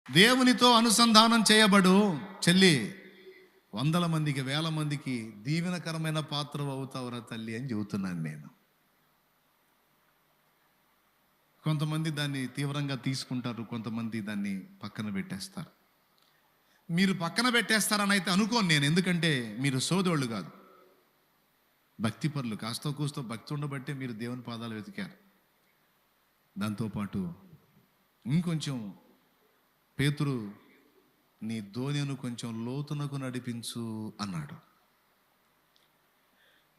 దేవునితో అనుసంధానం చేయబడు చెల్లి, వందల మందికి, వేల మందికి దీవెనకరమైన పాత్ర అవుతావురా తల్లి అని చెబుతున్నాను నేను. కొంతమంది దాన్ని తీవ్రంగా తీసుకుంటారు, కొంతమంది దాన్ని పక్కన పెట్టేస్తారు. మీరు పక్కన పెట్టేస్తారని అయితే అనుకోను నేను, ఎందుకంటే మీరు సోదోళ్ళు కాదు, భక్తిపరులు. కాస్తో కూస్తో భక్తి ఉండబట్టే మీరు దేవుని పాదాలు వెతికారు. దాంతోపాటు ఇంకొంచెం పేతురు, నీ ధోనిను కొంచెం లోతునకు నడిపించు అన్నాడు.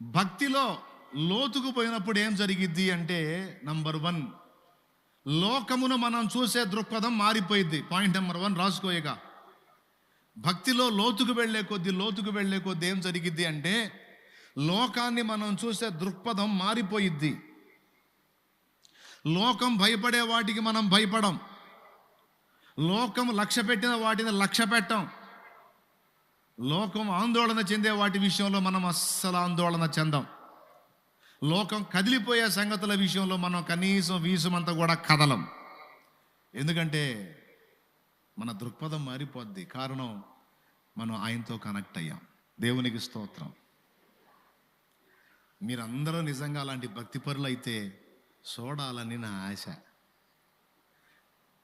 భక్తిలో లోతుకు పోయినప్పుడు ఏం జరిగిద్ది అంటే, నంబర్ 1, లోకమును మనం చూసే దృక్పథం మారిపోయింది. Point number 1 రాసుకోయగా. భక్తిలో లోతుకు వెళ్ళే కొద్దీ ఏం జరిగిద్ది అంటే, లోకాన్ని మనం చూసే దృక్పథం మారిపోయిద్ది. లోకం భయపడే వాటికి మనం భయపడం, లోకం లక్ష్య పెట్టిన వాటిని లక్ష్య పెట్టం, లోకం ఆందోళన చెందే వాటి విషయంలో మనం అస్సలు ఆందోళన చెందాం, లోకం కదిలిపోయే సంగతుల విషయంలో మనం కనీసం వీసమంతా కూడా కదలం. ఎందుకంటే మన దృక్పథం మారిపోద్ది. కారణం, మనం ఆయనతో కనెక్ట్ అయ్యాం. దేవునికి స్తోత్రం. మీరందరూ నిజంగా అలాంటి భక్తిపరులు అయితే చూడాలని నా ఆశ.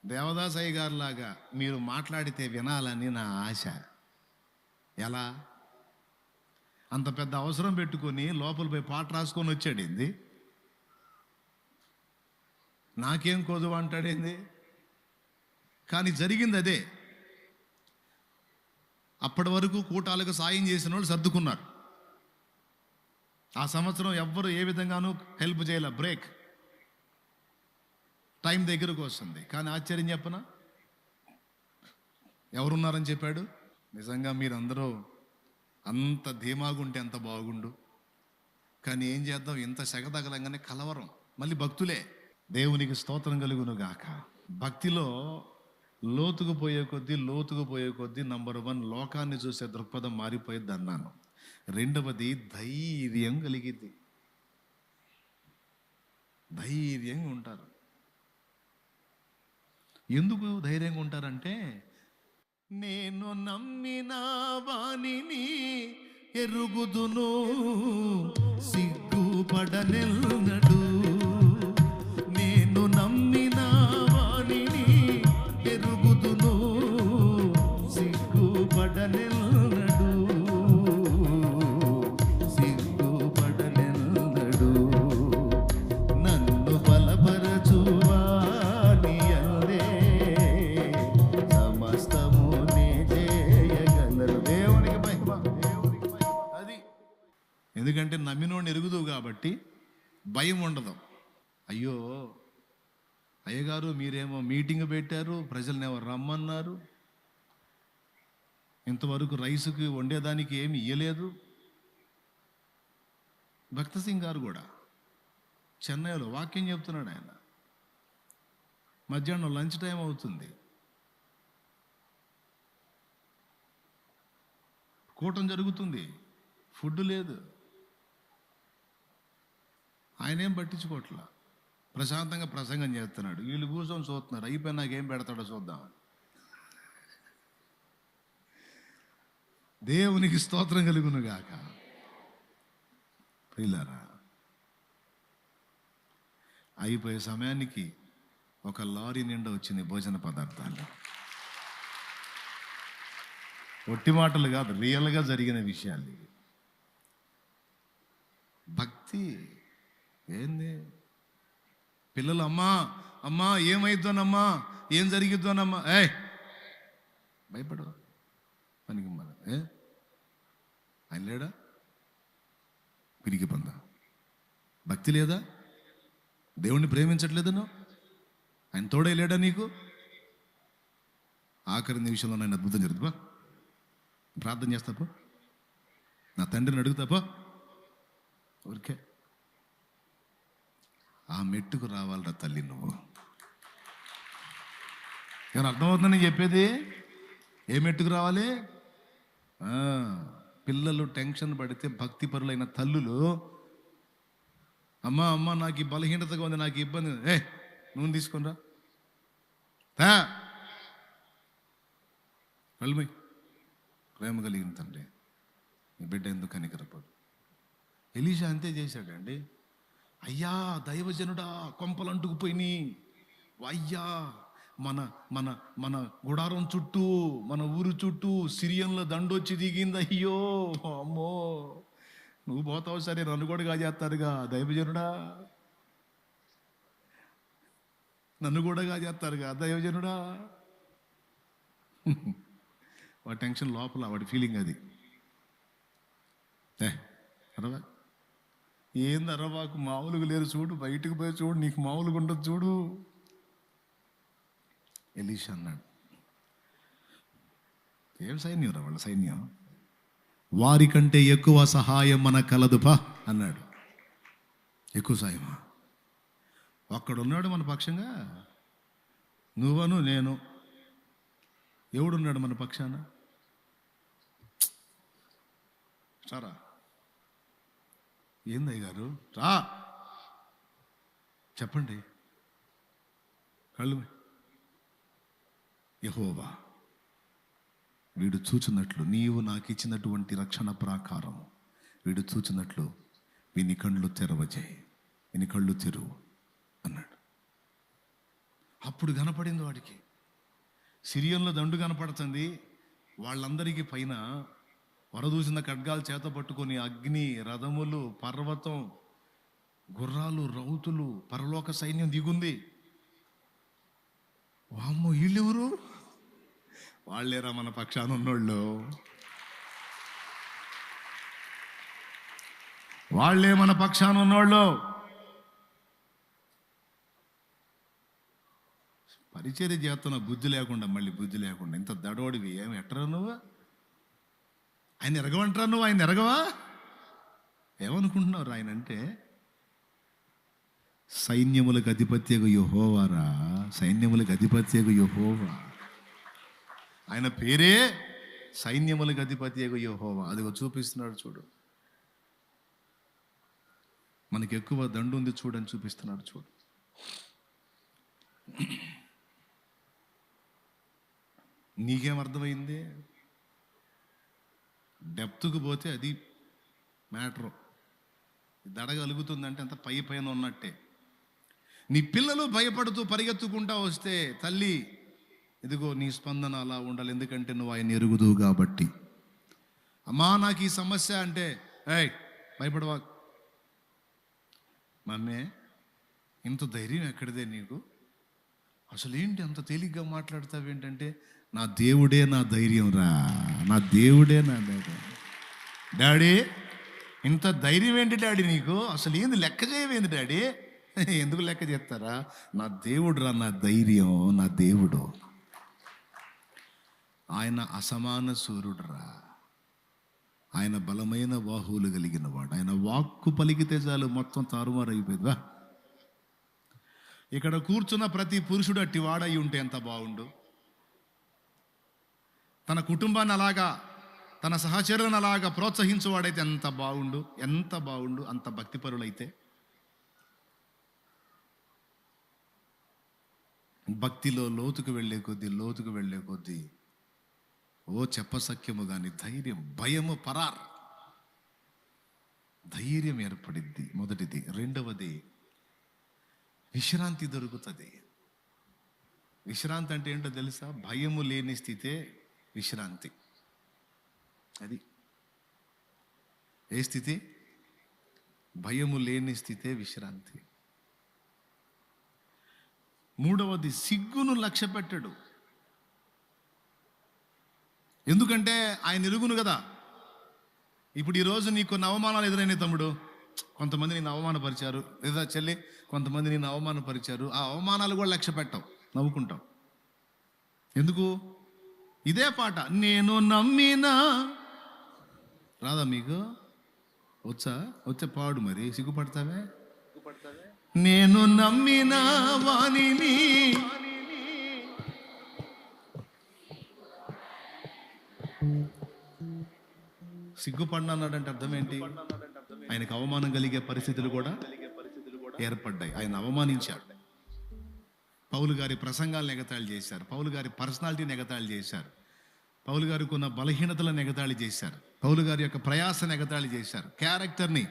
దేవదాసయ్య గారిలాగా మీరు మాట్లాడితే వినాలని నా ఆశ. ఎలా? అంత పెద్ద అవసరం పెట్టుకొని లోపల పోయి పాట రాసుకొని వచ్చాడేంది? నాకేం కొదువు అంటాడేంది? కానీ జరిగింది అదే. అప్పటి వరకు కూటాలకు సాయం చేసిన వాళ్ళు సర్దుకున్నారు. ఆ సంవత్సరం ఎవ్వరు ఏ విధంగానూ హెల్ప్ చేయలే. బ్రేక్ టైం దగ్గరకు వస్తుంది. కానీ ఆశ్చర్యం చెప్పనా, ఎవరున్నారని చెప్పాడు? నిజంగా మీరందరూ అంత ధీమాగుంటే ఎంత బాగుండు. కానీ ఏం చేద్దాం, ఇంత సెగ తగలంగానే కలవరం. మళ్ళీ భక్తులే. దేవునికి స్తోత్రం కలుగును గాక. భక్తిలో లోతుకు పోయే కొద్దీ నంబర్ 1, లోకాన్ని చూసే దృక్పథం మారిపోయిద్ది అన్నాను. రెండవది, ధైర్యం కలిగిద్ది. ధైర్యంగా ఉంటారు. ఎందుకు ధైర్యంగా ఉంటారంటే, నేను నమ్మిన వానిని ఎరుగుదును, సిగ్గుపడనెన్నడు. నేను నమ్మిన వానిని ఎరుగుదును, సిగ్గుపడనెన్నడు, సిగ్గుపడనెన్నడు. నన్ను బలపరచువాని అందే సమస్తము నీ చేయగలరు. దేవునికి మహిమ. అది ఎందుకంటే నమ్మినోడిని ఎరుగుదువు కాబట్టి భయం ఉండదు. అయ్యో అయ్యగారు, మీరేమో మీటింగ్ పెట్టారు, ప్రజలనేమో రమ్మన్నారు, ఇంతవరకు రైసుకి వండేదానికి ఏమి ఇయ్యలేదు. భక్త సింగ్ గారు కూడా చెన్నైలో వాక్యం చెప్తున్నాడు. ఆయన మధ్యాహ్నం లంచ్ టైం అవుతుంది, కూటం జరుగుతుంది, ఫుడ్ లేదు. ఆయన ఏం పట్టించుకోవట్లా, ప్రశాంతంగా ప్రసంగం చేస్తున్నాడు. వీళ్ళు కూర్చొని చూస్తున్నారు. అయిపోయి నాకేం పెడతాడో చూద్దాం. దేవునికి స్తోత్రం కలుగును గాక. ప్రియులారా, అయిపోయే సమయానికి ఒక లారీ నిండా వచ్చింది భోజన పదార్థాలు. ఒట్టి మాటలు కాదు, రియల్గా జరిగిన విషయాలు. భక్తి ఏంది? పిల్లలు, అమ్మా అమ్మా ఏమైద్దోనమ్మా, ఏం జరిగిద్దోనమ్మా, భయపడు పనికి మన ఆయన లేడా? పిరికి పొందా. భక్తి లేదా? దేవుణ్ణి ప్రేమించట్లేదు నువ్వు? ఆయన తోడే లేడా నీకు? ఆఖరి నిమిషంలో నేను అద్భుతం జరుగుతుందా? ప్రార్థన చేస్తాపో, నా తండ్రిని అడుగుతాపో. ఊరికే ఆ మెట్టుకు రావాలరా తల్లి నువ్వు. ఏమైనా అర్థమవుతుందని నేను చెప్పేది? ఏ మెట్టుకు రావాలి? పిల్లలు టెన్షన్ పడితే భక్తిపరులైన తల్లులు, అమ్మా అమ్మ నాకు ఈ బలహీనతగా ఉంది, నాకు ఇబ్బంది, నువ్వు తీసుకునిరా, కల్మై ప్రేమ కలిగిన తండ్రి, నీ బిడ్డ ఎందుకు కనికరపడు. ఎలీషా అంతే చేశాడండి. అయ్యా దైవజనుడా, కొంపలు అంటుకుపోయినాయి, అయ్యా మన మన మన గుడారం చుట్టూ, మన ఊరు చుట్టూ సిరియన్ల దండొచ్చి దిగింది, అయ్యో అమ్మో, నువ్వు పోతావు సరే, నన్ను కూడా కాజేస్తారుగా దైవజనుడా, నన్ను కూడా కాజేస్తారుగా దైవజనుడా. వాడి టెన్షన్ లోపల, వాడి ఫీలింగ్ అది. అరవా ఏంది అరవాకు, మామూలుగా లేరు చూడు, బయటకు పోయి చూడు, నీకు మామూలుగా ఉండదు చూడు. ఎలీషా అన్నాడు, ఏం సైన్యం రా వాళ్ళ సైన్యం, వారికంటే ఎక్కువ సహాయం మన కలదుపా అన్నాడు. ఎక్కువ సాయమా, ఒక్కడున్నాడు మన పక్షంగా, నువ్వను నేను, ఎవడున్నాడు మన పక్షాన? సారా ఏందయ్య గారు రా చెప్పండి. కళ్ళు యెహోవా వీడు చూచున్నట్లు, నీవు నాకు ఇచ్చినటువంటి రక్షణ ప్రాకారము వీడు చూచున్నట్లు వీని కళ్ళు తెరవజేయి, వీని కళ్ళు తెరువు అన్నాడు. అప్పుడు కనపడింది వాడికి, సిరియన్లో దండు కనపడుతుంది, వాళ్ళందరికీ పైన వరదూసిన ఖడ్గాలు చేత పట్టుకొని అగ్ని, రథములు, పర్వతం, గుర్రాలు, రౌతులు, పరలోక సైన్యం దిగుంది. వామ్మో, వీళ్ళెవరు? వాళ్ళేరా మన పక్షాన ఉన్నోళ్ళు, వాళ్ళే మన పక్షాన ఉన్నోళ్ళు. పరిచర్య చేస్తున్న బుద్ధి లేకుండా, మళ్ళీ బుద్ధి లేకుండా ఇంత దడోడివి, ఏమి ఎట్టరా నువ్వు? ఆయన ఎరగవంటారా నువ్వు? ఆయన ఎరగవా? ఏమనుకుంటున్నావు ఆయన అంటే? సైన్యములకు అధిపత్యకు యెహోవారా, సైన్యములకు అధిపత్యకు యెహోవా. ఆయన పేరే సైన్యములకు అధిపత్యకు యెహోవా. అదిగో చూపిస్తున్నాడు చూడు, మనకి ఎక్కువ దండు ఉంది చూడని చూపిస్తున్నాడు చూడు. నీకేం అర్థమైంది? డెప్త్కు పోతే అది మ్యాటరు. దడగలుగుతుందంటే అంత పై పైన ఉన్నట్టే. నీ పిల్లలు భయపడుతూ పరిగెత్తుకుంటా వస్తే, తల్లి ఇదిగో నీ స్పందన అలా ఉండాలి, ఎందుకంటే నువ్వు ఆయన ఎరుగుదువు కాబట్టి. అమ్మా నాకు ఈ సమస్య అంటే, ఏయ్ భయపడవా మమ్మే, ఇంత ధైర్యం ఎక్కడిదే నీకు? అసలు ఏంటి అంత తేలిగ్గా మాట్లాడతావు ఏంటంటే, నా దేవుడే నా ధైర్యం రా, నా దేవుడే నా ధైర్యం. డాడీ ఇంత ధైర్యం ఏంటి డాడీ నీకు? అసలు ఏంది లెక్క చేయవేంది డాడీ? ఎందుకు లెక్క చేస్తారా? నా దేవుడు రా నా ధైర్యం, నా దేవుడు. ఆయన అసమాన సూర్యుడు రా, ఆయన బలమైన బాహువులు కలిగిన వాడు. ఆయన వాక్కు పలికితే చాలు మొత్తం తారుమారు అయిపోయిందా. ఇక్కడ కూర్చున్న ప్రతి పురుషుడు అట్టి వాడై ఉంటే ఎంత బాగుండు. తన కుటుంబాన్ని అలాగా, తన సహచరులను అలాగా ప్రోత్సహించేవాడైతే ఎంత బాగుండు, ఎంత బాగుండు. అంత భక్తిపరులైతే, భక్తిలో లోతుకు వెళ్ళే కొద్దీ ఓ చెప్పసఖ్యము కానీ ధైర్యం, భయము పరార్, ధైర్యం ఏర్పడిద్ది. మొదటిది. రెండవది, విశ్రాంతి దొరుకుతుంది. విశ్రాంతి అంటే ఏంటో తెలుసా? భయము లేని స్థితే విశ్రాంతి. అది ఏ స్థితి? భయము లేని స్థితే విశ్రాంతి. మూడవది, సిగ్గును లక్ష్య పెట్టడు. ఎందుకంటే ఆయన ఎరుగును కదా. ఇప్పుడు ఈరోజు నీకు కొన్ని అవమానాలు ఎదురైనాయి తమ్ముడు. కొంతమంది నేను అవమానపరిచారు, లేదా చెల్లి కొంతమంది నేను అవమానపరిచారు. ఆ అవమానాలు కూడా లక్ష్య పెట్టావు, నవ్వుకుంటావు. ఎందుకు? ఇదే పాట, నేను నమ్మినా. రాదా మీకు? వచ్చే పాడు, మరి సిగ్గుపడతావే. నేను నమ్మిన వాణిని సిగ్గుపడినాడంటే అర్థం ఏంటి? ఆయనకు అవమానం కలిగే పరిస్థితులు కూడా ఏర్పడ్డాయి. ఆయన అవమానించాడు. పౌలు గారి ప్రసంగాలను ఎగతాళి చేశారు, పౌలు గారి పర్సనాలిటీని ఎగతాళి చేశారు, పౌలు గారికి ఉన్న బలహీనతలను ఎగతాళి చేశారు, పౌలు గారి యొక్క ప్రయాసను ఎగతాళి చేశారు, క్యారెక్టర్ని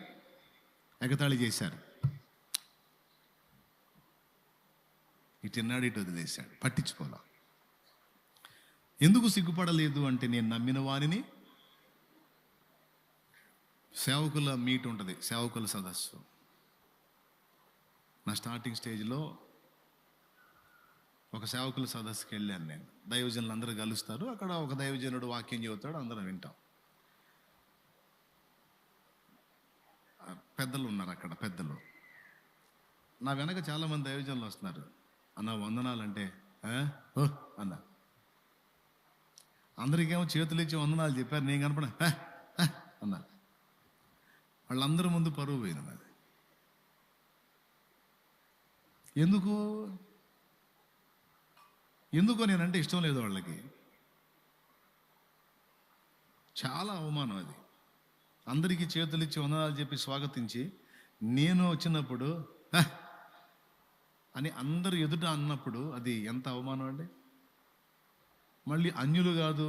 ఎగతాళి చేశారు. ఇటున్నాడు ఇటు వదిలేశాడు, పట్టించుకోలే. ఎందుకు సిగ్గుపడలేదు అంటే, నేను నమ్మిన వారిని, సేవకుల మీట్ ఉంటుంది, సేవకుల సదస్సు. నా స్టార్టింగ్ స్టేజ్లో ఒక సేవకుల సదస్సుకి వెళ్ళాను నేను. దైవజనులు అందరూ కలుస్తారు, అక్కడ ఒక దైవజనుడు వాక్యం చెబుతాడు, అందరం వింటాం. పెద్దలు ఉన్నారు అక్కడ, పెద్దలు. నా వెనక చాలామంది దైవజనులు వస్తున్నారు. అన్న వందనాలంటే ఓ అన్న, అందరికేమో చేతులు ఇచ్చి వందనాలు చెప్పారు, నేను కనపడ అన్నారు. వాళ్ళందరి ముందు పరువు పోయింది అది. ఎందుకో నేనంటే ఇష్టం లేదు వాళ్ళకి. చాలా అవమానం అది. అందరికీ చేతులు ఇచ్చి వందనాలు చెప్పి స్వాగతించి, నేను వచ్చినప్పుడు అని అందరు ఎదుట అన్నప్పుడు అది ఎంత అవమానం అండి. మళ్ళీ అన్యులు కాదు,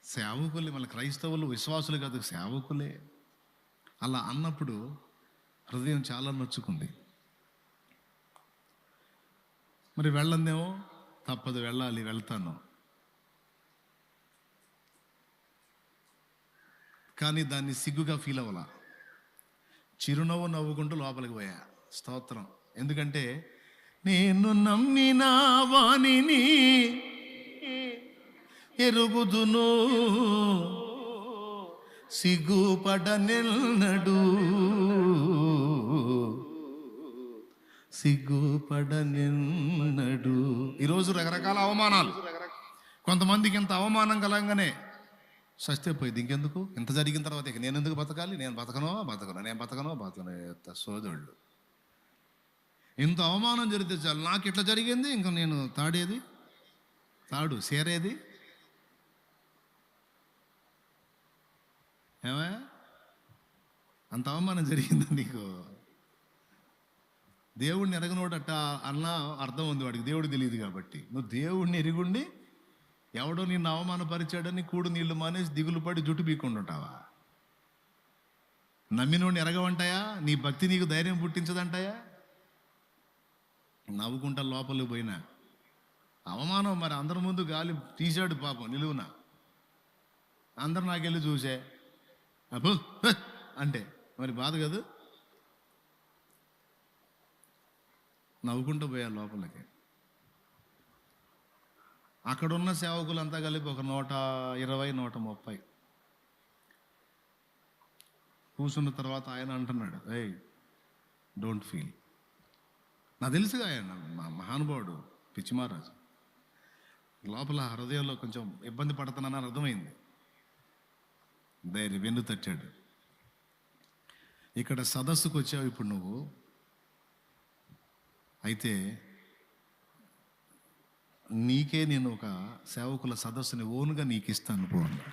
సేవకులే, మళ్ళీ క్రైస్తవులు, విశ్వాసులు కాదు, సేవకులే. అలా అన్నప్పుడు హృదయం చాలా నొచ్చుకుంది. మరి వెళ్ళందేమో, తప్పదు, వెళ్ళాలి, వెళ్తాను. కానీ దాన్ని సిగ్గుగా ఫీల్ అవ్వాల. చిరునవ్వు నవ్వుకుంటూ లోపలికి పోయా. స్తోత్రం. ఎందుకంటే నేను నమ్మిన వానిని ఎరుగుదును, సిగ్గుపడనెన్నడు, సిగ్గుపడనెన్నడు. ఈరోజు రకరకాల అవమానాలు. కొంతమందికి ఇంత అవమానం కలంగానే సస్తే పోయింది. ఇంకెందుకు, ఇంత జరిగిన తర్వాత ఇక నేను ఎందుకు బతకాలి, నేను బతకనో సోదరుళ్ళు. ఇంత అవమానం జరిగితే చాలు, నాకు ఇట్లా జరిగింది, ఇంకా నేను తాడు సేరేది. ఏమా అంత అవమానం జరిగిందా నీకు? దేవుడిని ఎరగనోడట అన్న అర్థం ఉంది వాడికి, దేవుడు తెలియదు కాబట్టి. నువ్వు దేవుడిని ఎరుగుండి ఎవడో నిన్ను అవమానపరిచాడని కూడు నీళ్లు మానేసి దిగులు పడి జుట్టు పీక్కుండా ఉంటావా? నమ్మినోడిని ఎరగవంటాయా? నీ భక్తి నీకు ధైర్యం పుట్టించదంటాయా? నవ్వుకుంటా లోపలికి పోయినా అవమానం. మరి అందరి ముందు గాలి తీశాడు పాపం నిలువున. అందరు నాకెళ్ళి చూసే అబ్బో అంటే మరి బాధ కదా. నవ్వుకుంటూ పోయా లోపలికి. అక్కడున్న సేవకులంతా కలిపి ఒక 120, 130 కూర్చున్న తర్వాత ఆయన అంటున్నాడు, ఏయ్ డోంట్ ఫీల్. నాకు తెలుసుగా ఆయన మా మహానుభావుడు పిచ్చిమారాజు. లోపల హృదయంలో కొంచెం ఇబ్బంది పడుతున్నానని అర్థమైంది. వెన్ను తట్టాడు. ఇక్కడ సదస్సుకు వచ్చావు ఇప్పుడు నువ్వు, అయితే నీకే నేను ఒక సేవకుల సదస్సుని ఓన్గా నీకు ఇస్తాను పో అన్నాడు.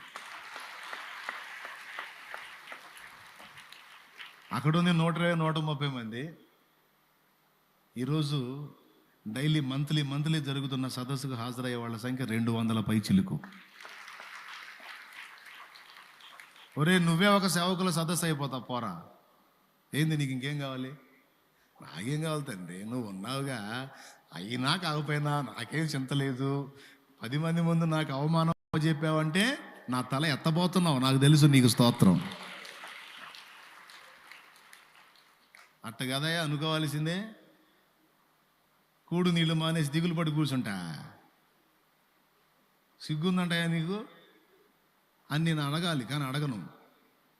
అక్కడ ఉంది 120, 130 మంది. ఈరోజు డైలీ మంత్లీ జరుగుతున్న సదస్సుకు హాజరయ్యే వాళ్ళ సంఖ్య 200 పైచిలుకు. ఒరే నువ్వే ఒక సేవకుల సదస్సు అయిపోతావు పోరా. ఏంది నీకు ఇంకేం కావాలి? నాకేం కావాలి తండ్రి, నువ్వు ఉన్నావుగా. అయినా కాకపోయినా నాకేం చింత లేదు. 10 మంది ముందు నాకు అవమానం చెప్పావంటే నా తల ఎత్తబోతున్నావు, నాకు తెలుసు. నీకు స్తోత్రం. అట్ట కదయా అనుకోవాల్సిందే. కూడు నీళ్ళు మానేసి దిగులు పడి కూర్చుంటా. సిగ్గుందంటాయా నీకు అని నేను అడగాలి, కానీ అడగను.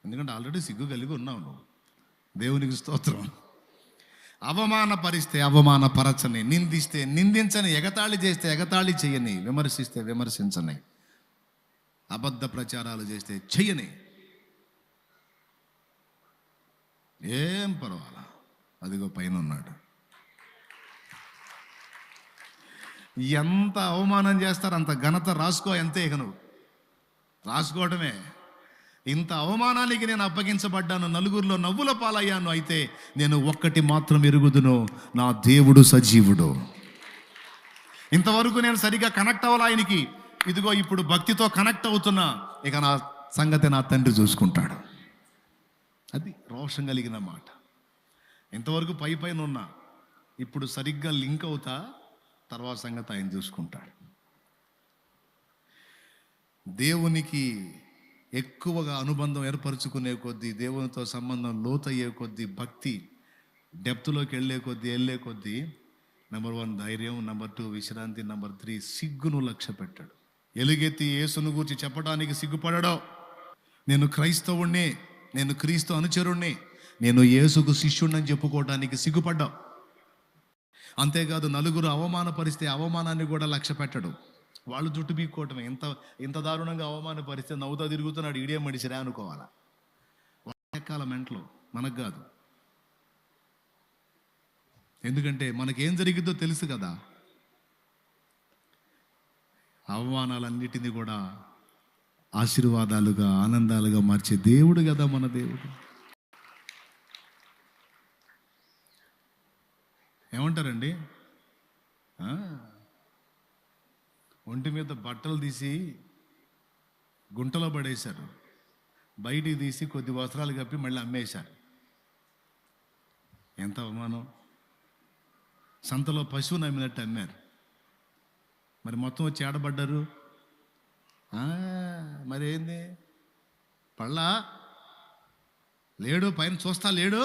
ఎందుకంటే ఆల్రెడీ సిగ్గు కలిగి ఉన్నావు నువ్వు. దేవునికి స్తోత్రం. అవమానపరిస్తే అవమానపరచని, నిందిస్తే నిందించని, ఎగతాళి చేస్తే ఎగతాళి చేయని, విమర్శిస్తే విమర్శించని, అబద్ధ ప్రచారాలు చేస్తే చెయ్యని, ఏం పర్వాలా. అదిగో పైన ఉన్నాడు. ఎంత అవమానం చేస్తారు అంత ఘనత రాసుకో. అంతే, ఇక నువ్వు రాసుకోవడమే. ఇంత అవమానానికి నేను అప్పగించబడ్డాను, నలుగురిలో నవ్వుల పాలయ్యాను. అయితే నేను ఒక్కటి మాత్రం ఎరుగుదును, నా దేవుడు సజీవుడు. ఇంతవరకు నేను సరిగా కనెక్ట్ అవ్వాలి ఆయనకి. ఇదిగో ఇప్పుడు భక్తితో కనెక్ట్ అవుతున్నా, ఇక నా సంగతి నా తండ్రి చూసుకుంటాడు. అది రోషం కలిగిన మాట. ఇంతవరకు పై పైన ఉన్నా, ఇప్పుడు సరిగ్గా లింక్ అవుతా, తర్వాత సంగతి ఆయన చూసుకుంటాడు. దేవునికి ఎక్కువగా అనుబంధం ఏర్పరచుకునే కొద్దీ, దేవునితో సంబంధం లోతయ్యే కొద్దీ, భక్తి డెప్త్లోకి వెళ్ళే కొద్దీ నెంబర్ 1 ధైర్యం, నెంబర్ 2 విశ్రాంతి, నెంబర్ 3 సిగ్గును లక్ష్య పెట్టాడు. ఎలుగెత్తి యేసును గూర్చి చెప్పడానికి సిగ్గుపడడం. నేను క్రైస్తవుణ్ణి, నేను క్రీస్తు అనుచరుణ్ణి, నేను యేసుకు శిష్యుణ్ణని చెప్పుకోవడానికి సిగ్గుపడ్డావు. అంతేకాదు నలుగురు అవమానపరిస్తే అవమానాన్ని కూడా లక్ష్య పెట్టడు. వాళ్ళు జుట్టు బీక్కోవటమే. ఇంత దారుణంగా అవమానపరిస్తే నవ్వుతా తిరుగుతున్నాడు, ఈడే మడిసిరా అనుకోవాలా. ఎక్కాల మెంట్లో, మనకు కాదు. ఎందుకంటే మనకేం జరిగిద్దో తెలుసు కదా. అవమానాలన్నిటినీ కూడా ఆశీర్వాదాలుగా, ఆనందాలుగా మార్చే దేవుడు కదా మన దేవుడు. ఏమంటారండి? ఒంటి మీద బట్టలు తీసి గుంటలో పడేశారు, బయటికి తీసి కొద్ది వస్త్రాలు కప్పి మళ్ళీ అమ్మేశారు. ఎంత అవమానం! సంతలో పశువుని అమ్మినట్టు అమ్మారు. మరి మొత్తం వచ్చి ఏడబడ్డారు. మరి ఏంది? పళ్ళా లేడు, పైన చూస్తా లేడు,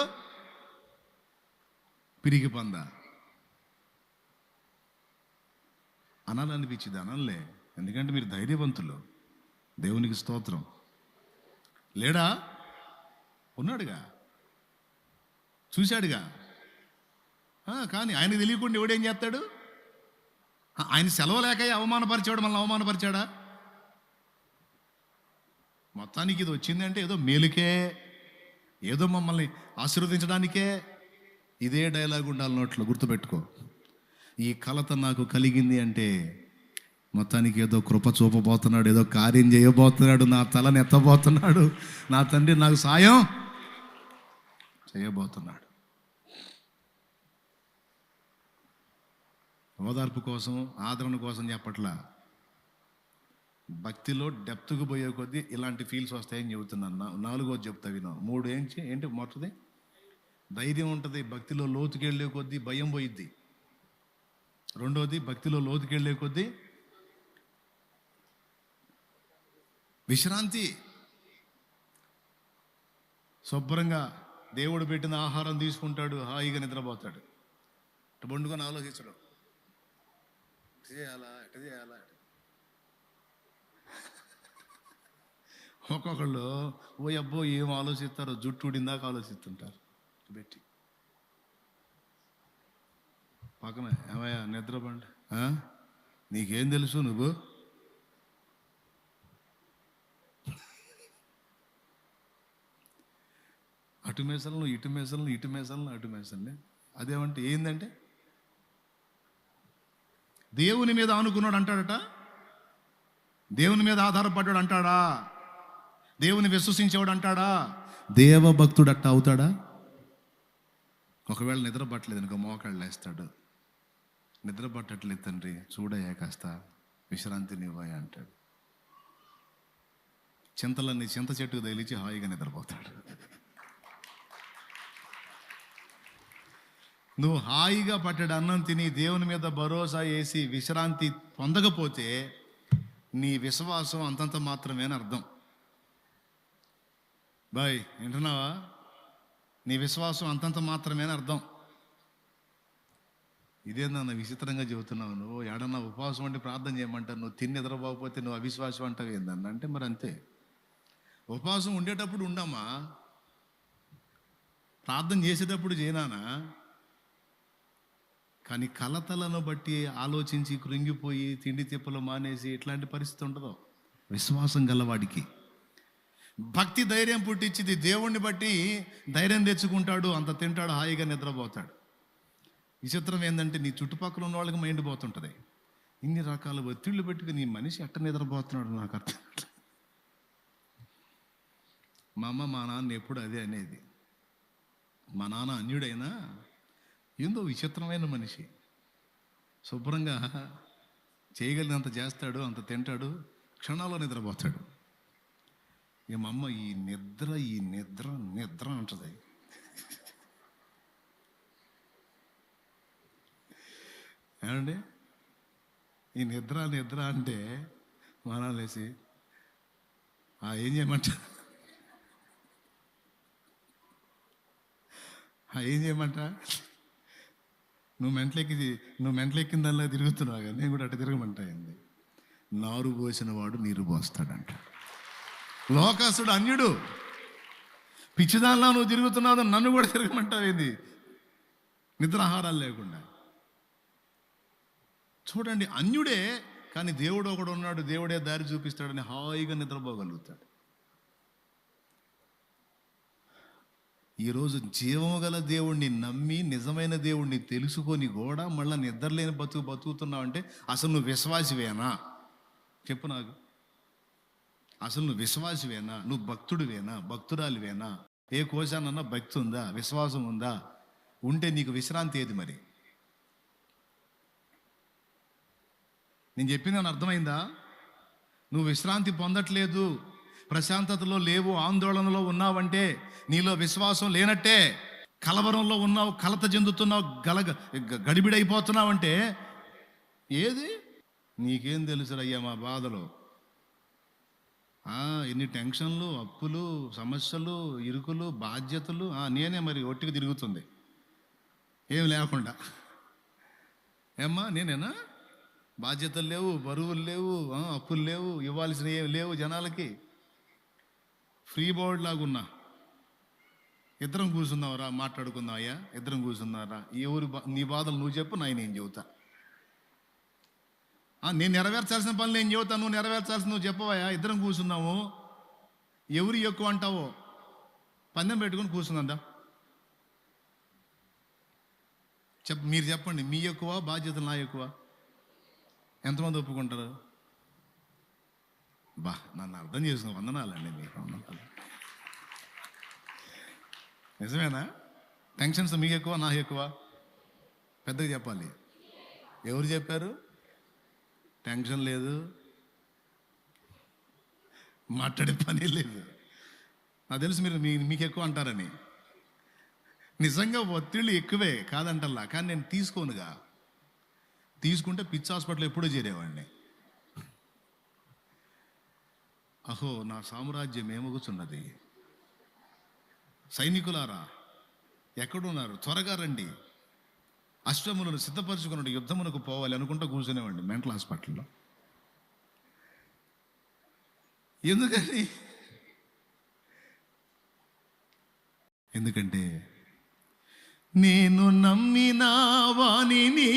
పిరికి పంద అనాలనిపించింది. అనలే, ఎందుకంటే మీరు ధైర్యవంతులు. దేవునికి స్తోత్రం. లేడా? ఉన్నాడుగా, చూశాడుగా. కానీ ఆయనకు తెలియకుండా ఎవడేం చేస్తాడు? ఆయన సెలవు లేక అవమానపరిచాడు, మనల్ని అవమానపరిచాడా? మొత్తానికి ఇది వచ్చిందంటే ఏదో మేలుకే, ఏదో మమ్మల్ని ఆశీర్వదించడానికే. ఇదే డైలాగ్ ఉండాలి నోట్లో, గుర్తుపెట్టుకో. ఈ కలత నాకు కలిగింది అంటే మొత్తానికి ఏదో కృప చూపబోతున్నాడు, ఏదో కార్యం చేయబోతున్నాడు, నా తలని ఎత్తబోతున్నాడు, నా తండ్రి నాకు సాయం చేయబోతున్నాడు. ఓదార్పు కోసం, ఆదరణ కోసం చెప్పట్లా. భక్తిలో డెప్త్కు పోయే కొద్దీ ఇలాంటి ఫీల్స్ వస్తాయని చెబుతున్నాను. 4వ చెప్తా విను. 3 ఏంటి? మొదటిది ధైర్యం ఉంటుంది, భక్తిలో లోతుకెళ్ళే కొద్దీ భయం పోయిద్ది. 2వది భక్తిలో లోతుకెళ్ళే కొద్దీ విశ్రాంతి. శుభ్రంగా దేవుడు పెట్టిన ఆహారం తీసుకుంటాడు, హాయిగా నిద్రపోతాడు. ఇటు బండుకొని ఆలోచించడం, చేయాలా, ఎట చేయాలా. ఒక్కొక్కళ్ళు ఓ అబ్బో ఏం ఆలోచిస్తారో, జుట్టు ఉడిందాక ఆలోచిస్తుంటారు. పెట్టి పక్కన, ఏమయ్యా నిద్రపండి, నీకేం తెలుసు నువ్వు? అటు మేసలను ఇటు మేసలను, ఇటు మేసలను అటు మేసల్ని. అదేమంటే ఏందంటే దేవుని మీద ఆనుకున్నాడు అంటాడట, దేవుని మీద ఆధారపడ్డాడు అంటాడా, దేవుని విశ్వసించేవాడు అంటాడా, దేవభక్తుడు అట్ట అవుతాడా? ఒకవేళ నిద్ర పట్టలేదు అనుకో, మోకాళ్ళు వేస్తాడు. నిద్ర పట్టట్లేదు తండ్రి, చూడయ్యా కాస్త విశ్రాంతినివ్వయ్యా అంటాడు. చింతలన్నీ చింత చెట్టుకు తగిలించి హాయిగా నిద్రపోతాడు. నువ్వు హాయిగా పట్టడు అన్నం తిని దేవుని మీద భరోసా వేసి విశ్రాంతి పొందకపోతే నీ విశ్వాసం అంతంత మాత్రమే అని అర్థం. బాయ్, వింటున్నావా? నీ విశ్వాసం అంతంత మాత్రమే అని అర్థం. ఇదేందన్న విచిత్రంగా చెబుతున్నావు నువ్వు? ఏడన్నా ఉపవాసం అంటే ప్రార్థన చేయమంటారు, నువ్వు తిని నిద్రపోకపోతే నువ్వు అవిశ్వాసం అంటావు ఏందన్న అంటే, మరి అంతే. ఉపవాసం ఉండేటప్పుడు ఉండమ్మా, ప్రార్థన చేసేటప్పుడు చేయనానా. కానీ కలతలను బట్టి ఆలోచించి కృంగిపోయి తిండి తిప్పలు మానేసి ఇట్లాంటి పరిస్థితి ఉండదు విశ్వాసం గలవాడికి. భక్తి ధైర్యం పుట్టించింది. దేవుణ్ణి బట్టి ధైర్యం తెచ్చుకుంటాడు, అంత తింటాడు, హాయిగా నిద్రపోతాడు. విచిత్రం ఏంటంటే నీ చుట్టుపక్కల ఉన్న వాళ్ళకి మైండ్ పోతుంటుంది. ఇన్ని రకాల ఒత్తిళ్ళు పెట్టుకుని నీ మనిషి ఎట్ట నిద్రపోతున్నాడు నాకు అర్థం. మా అమ్మ మా నాన్న ఎప్పుడు అదే అనేది. మా నాన్న అన్యుడైనా ఏందో విచిత్రమైన మనిషి. శుభ్రంగా చేయగలిగినంత చేస్తాడు, అంత తింటాడు, క్షణాల్లో నిద్రపోతాడు. ఇక మా అమ్మ ఈ నిద్ర నిద్ర అంటది. ఏమండి, ఈ నిద్ర అంటే మానాలు వేసి ఏం చేయమంట నువ్వు మెంట్లెక్కిందల్లా తిరుగుతున్నావు కదా, నేను కూడా అట్ట తిరగమంటాయింది. నారు పోసిన వాడు నీరు పోస్తాడంట. లోకాసుడు అన్యుడు, పిచ్చిదానిలా నువ్వు తిరుగుతున్నావు, నన్ను కూడా తిరగమంటావేంది నిద్రాహారాలు లేకుండా. చూడండి, అన్యుడే కానీ దేవుడు ఒకడు ఉన్నాడు, దేవుడే దారి చూపిస్తాడని హాయిగా నిద్రపోగలుగుతాడు. ఈరోజు జీవము గల దేవుణ్ణి నమ్మి నిజమైన దేవుణ్ణి తెలుసుకొని కూడా మళ్ళీ నిద్రలేని బతుకుతున్నావు అంటే అసలు నువ్వు విశ్వాసివేనా? చెప్పు నాకు. అసలు నువ్వు విశ్వాసివేనా? నువ్వు భక్తుడివేనా? భక్తురాలివేనా? ఏ కోశానన్నా భక్తి ఉందా? విశ్వాసం ఉందా? ఉంటే నీకు విశ్రాంతి ఏది? మరి నేను చెప్పింది అని అర్థమైందా? నువ్వు విశ్రాంతి పొందట్లేదు, ప్రశాంతతలో లేవు, ఆందోళనలో ఉన్నావంటే నీలో విశ్వాసం లేనట్టే. కలవరంలో ఉన్నావు, కలత చెందుతున్నావు, గడిబిడైపోతున్నావంటే ఏది? నీకేం తెలుసురయ్యా మా బాధలు. ఎన్ని టెన్షన్లు, అప్పులు, సమస్యలు, ఇరుకులు, బాధ్యతలు. నేనే మరి ఒట్టికి తిరుగుతుంది ఏం లేకుండా. ఏమ్మా నేనేనా? బాధ్యతలు లేవు, బరువులు లేవు, అప్పులు లేవు, ఇవ్వాల్సినవి ఏమి లేవు జనాలకి. ఫ్రీ బోర్డ్ లాగున్నా. ఇద్దరం కూర్చున్నావురా, మాట్లాడుకుందాం అయ్యా, ఇద్దరం కూర్చున్నారా, ఎవరు నీ బాధలు నువ్వు చెప్పు, నేను చెబుతా. నేను నెరవేర్చాల్సిన పనులు నేను చెబుతా, నువ్వు నెరవేర్చాల్సిన నువ్వు చెప్పవయ్యా. ఇద్దరం కూర్చున్నాము, ఎవరు ఎక్కువ అంటావో పందెం పెట్టుకుని కూర్చుందా. మీరు చెప్పండి, మీ ఎక్కువ బాధ్యతలు నా ఎక్కువ? ఎంతమంది ఒప్పుకుంటారు? నన్ను అర్థం చేసుకున్న వందనాలండి మీకు. నిజమేనా? టెన్షన్స్ మీకు ఎక్కువ నాకు ఎక్కువ? పెద్దగా చెప్పాలి. ఎవరు చెప్పారు? టెన్షన్ లేదు, మాట్లాడే పని లేదు. నాకు తెలుసు మీరు మీకు ఎక్కువ అంటారని. నిజంగా ఒత్తిళ్ళు ఎక్కువే కాదంటల్లా, కానీ నేను తీసుకోనుగా. తీసుకుంటే పిచ్చి హాస్పిటల్ ఎప్పుడో చేరేవాడిని. అహో నా సామ్రాజ్యం ఏమగుచున్నది, సైనికులారా ఎక్కడున్నారు, త్వరగా రండి, అశ్వములను సిద్ధపరచుకున్నాడు, యుద్ధమునకు పోవాలి అనుకుంటూ కూర్చునేవాడిని మెంటల్ హాస్పిటల్లో. ఎందుకంటే నేను నమ్మిన వానిని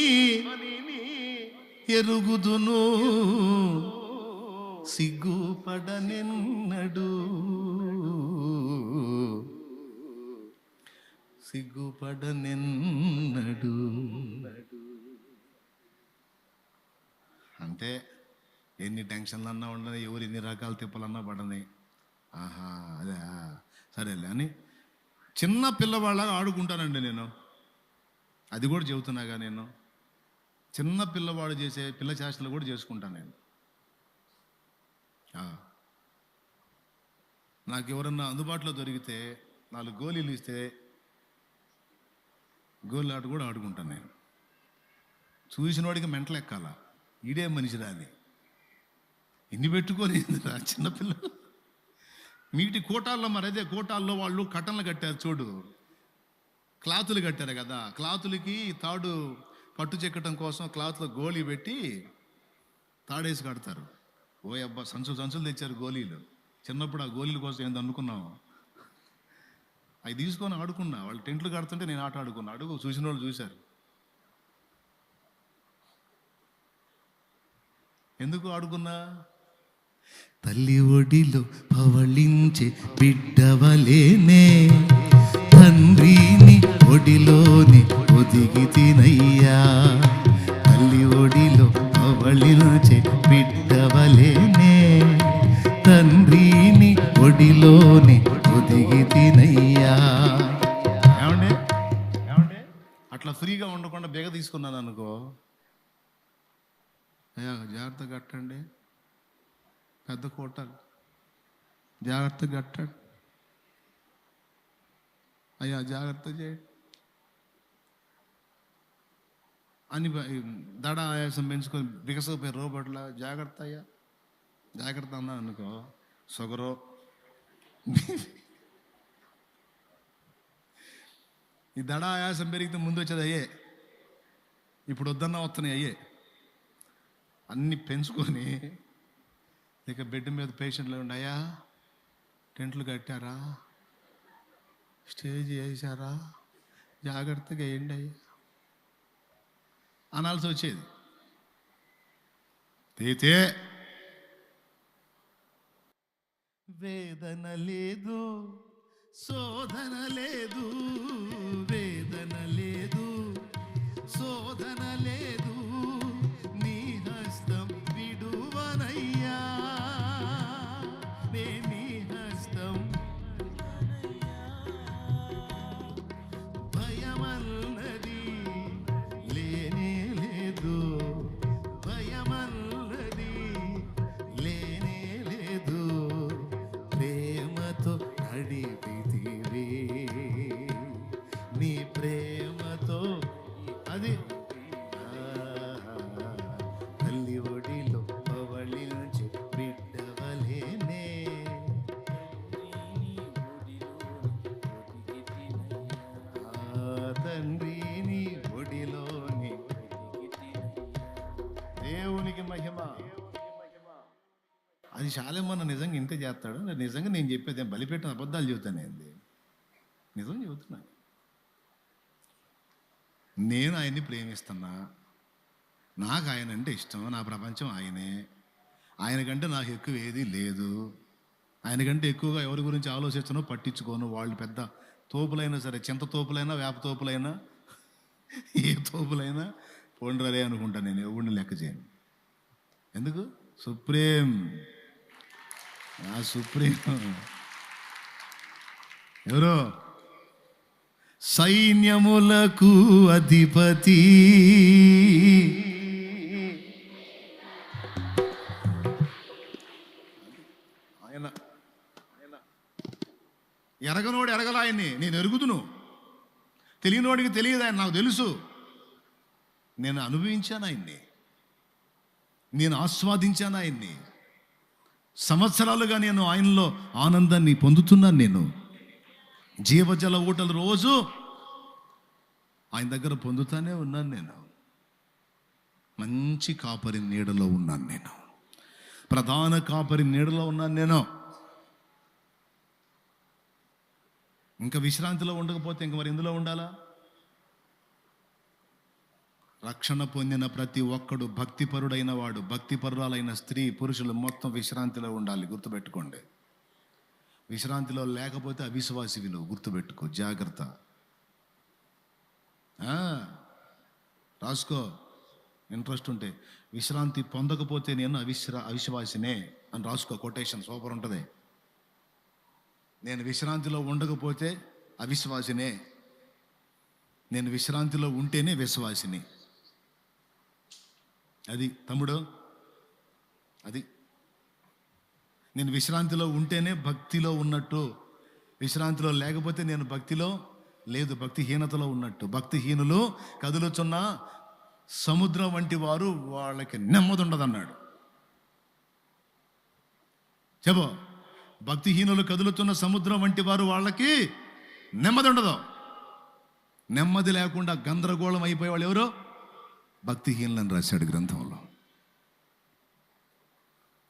ఎరుగుదును, సిగ్గుపడనెన్నడు, సిగ్గుపడనెన్నడు. అంటే ఎన్ని టెన్షన్లు అన్నా ఉండని, ఎవరు ఎన్ని రకాల తిప్పలన్నా పడని, అదే సరేలే అని చిన్న పిల్లవాళ్ళగా ఆడుకుంటానండి నేను. అది కూడా చెబుతున్నాగా, నేను చిన్న పిల్లవాడు చేసే పిల్ల చేష్టలు కూడా చేసుకుంటాను నేను. నాకు ఎవరన్నా అందుబాటులో దొరికితే 4 గోళీలు ఇస్తే గోళీ ఆట కూడా ఆడుకుంటాను నేను. చూసిన వాడికి మెంటలు ఎక్కాల, ఈడే మనిషిరా అని. ఇన్ని పెట్టుకొని చిన్నపిల్లలు మీటి కోటాల్లో, మరి అదే కోటాల్లో వాళ్ళు కట్టన్లు కట్టారు చూడు, క్లాతులు కట్టారు కదా, క్లాతులకి తాడు పట్టు చెక్కటం కోసం క్లాత్లో గోళీ పెట్టి తాడేసి కడతారు. ఓ అబ్బా, సంచులు తెచ్చారు గోళీలు. చిన్నప్పుడు ఆ గోళీల కోసం ఏంది అనుకున్నాము, అవి తీసుకొని ఆడుకున్నా. వాళ్ళు టెంట్లు కడుతుంటే నేను ఆట ఆడుకున్నా. అడుగు, చూసిన వాళ్ళు చూశారు. ఎందుకు ఆడుకున్నా? తల్లి ఒడిలో పవళించే బిడ్డవలేనే, తండ్రిని ఒడిలోని ఒదిగి తినయ్యా. తల్లి ఒడిలో పవళించే బిడ్డవలేనే, తండ్రిని ఒడిలోని ఒదిగి తినయ్యా. ఏమండి అట్లా ఫ్రీగా ఉండకుండా బేగ తీసుకున్నాను అనుకో, అయ్యా జాగ్రత్త కట్టండి, పెద్ద కోటలు జాగ్రత్త కట్టండి, అయ్యా జాగ్రత్త చేయండి అని దడ ఆయాసం పెంచుకొని బిగసపోయి రోబోట్ల జాగ్రత్త అయ్యా జాగ్రత్త అన్నా అనుకో, షుగరు ఈ దడ ఆయాసం పెరిగితే ముందు వచ్చేది అయ్యే, ఇప్పుడు వద్దన్నా వస్తున్నాయి అయ్యే. అన్నీ పెంచుకొని ఇక బెడ్ మీద పేషెంట్లు ఉండి, అయ్యా టెంట్లు కట్టారా, స్టేజ్ వేసారా, జాగ్రత్తగా వేయండి అయ్యా అనాల్సి వచ్చేది. అయితే వేదన లేదు, శోధన లేదు, వేదన లేదు, శోధన లేదు, నీ హస్తం విడువనయ్యా, నీ హస్తం. భయమన్నది లేనే లేదు, భయమన్నది లేనే లేదు, ప్రేమతో నడిపితివి, నీ ప్రేమతో. అది తల్లి ఒడిలో పవళి నుంచి బిడ్డవలేనే, తండ్రిని ఒడిలోని. దేవునికి మహిమ. అది చాలేమన్నా నిజంగా ఇంతే చేస్తాడు. నిజంగా నేను చెప్పేది బలిపెట్టిన అబద్ధాలు చెబుతానేంది, నిజం చెబుతున్నా. నేను ఆయన్ని ప్రేమిస్తున్నా, నాకు ఆయన అంటే ఇష్టం, నా ప్రపంచం ఆయనే, ఆయనకంటే నాకు ఎక్కువ ఏది లేదు, ఆయనకంటే ఎక్కువగా ఎవరి గురించి ఆలోచించనో పట్టించుకోను. వాళ్ళు పెద్ద తోపులైనా సరే, చింత తోపులైనా వేప తోపులైనా ఏ తోపులైనా పోండ్రరే అనుకుంటా, నేను ఎవరిని లెక్క చేయను. ఎందుకు? సుప్రీం, ఆ సుప్రీం ఎవరు? సైన్యములకు అధిపతి, ఆయన. ఎరగనోడు ఎరగల ఆయన్ని, నేను ఎరుగుదును. తెలియనోడికి తెలియదు ఆయన, నాకు తెలుసు. నేను అనుభవించాను ఆయన్ని, నేను ఆస్వాదించాను ఆయన్ని. సంవత్సరాలుగా నేను ఆయనలో ఆనందాన్ని పొందుతున్నాను. నేను జీవజల ఊటలు రోజు ఆయన దగ్గర పొందుతానే ఉన్నాను. నేను మంచి కాపరి నీడలో ఉన్నాను, నేను ప్రధాన కాపరి నీడలో ఉన్నాను. నేను ఇంకా విశ్రాంతిలో ఉండకపోతే ఇంక మరి ఇందులో ఉండాలా? రక్షణ పొందిన ప్రతి ఒక్కడు భక్తిపరుడైన వాడు, భక్తిపరురాలైన స్త్రీ పురుషులు మొత్తం విశ్రాంతిలో ఉండాలి. గుర్తుపెట్టుకోండి. విశ్రాంతిలో లేకపోతే అవిశ్వాసి విలువ, గుర్తుపెట్టుకో, జాగ్రత్త. రాసుకో, ఇంట్రెస్ట్ ఉంటే. విశ్రాంతి పొందకపోతే నేను అవిశ్వాసినే అని రాసుకో, కొటేషన్ సూపర్ ఉంటుంది. నేను విశ్రాంతిలో ఉండకపోతే అవిశ్వాసినే, నేను విశ్రాంతిలో ఉంటేనే విశ్వాసిని. అది తమ్ముడు, అది నేను విశ్రాంతిలో ఉంటేనే భక్తిలో ఉన్నట్టు, విశ్రాంతిలో లేకపోతే నేను భక్తిలో లేదు, భక్తిహీనతలో ఉన్నట్టు. భక్తిహీనులు కదులుచున్న సముద్రం వంటి వారు, వాళ్ళకి నెమ్మది ఉండదన్నాడు. చెప్పు, భక్తిహీనులు కదులుతున్న సముద్రం వంటి వారు, వాళ్ళకి నెమ్మది ఉండదు. నెమ్మది లేకుండా గందరగోళం అయిపోయేవాళ్ళు ఎవరు? భక్తిహీనులని రాశాడు గ్రంథంలో.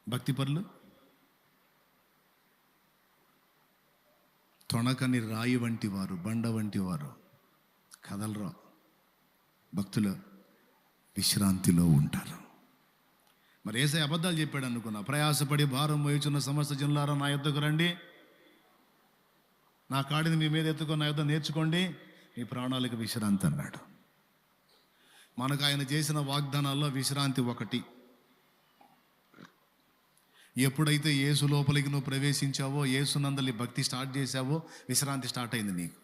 భక్తిపరులు తొణకని రాయి వంటి వారు, బండ వంటి వారు, కదలరు. భక్తులు విశ్రాంతిలో ఉంటారు. మరి యేసయ్య అబద్ధాలు చెప్పాడు అనుకున్నా? ప్రయాసపడి భారం మోయుచున్న సమస్త జనులారా నా యొద్దకు రండి, నా కాడిని మీ మీద ఎత్తుకొని నా యొద్ద నేర్చుకోండి, మీ ప్రాణాలకు విశ్రాంతి అన్నాడు. మనకు ఆయన చేసిన వాగ్దానాల్లో విశ్రాంతి ఒకటి. ఎప్పుడైతే యేసు లోపలికి నువ్వు ప్రవేశించావో, యేసునందలి భక్తి స్టార్ట్ చేసావో, విశ్రాంతి స్టార్ట్ అయింది నీకు.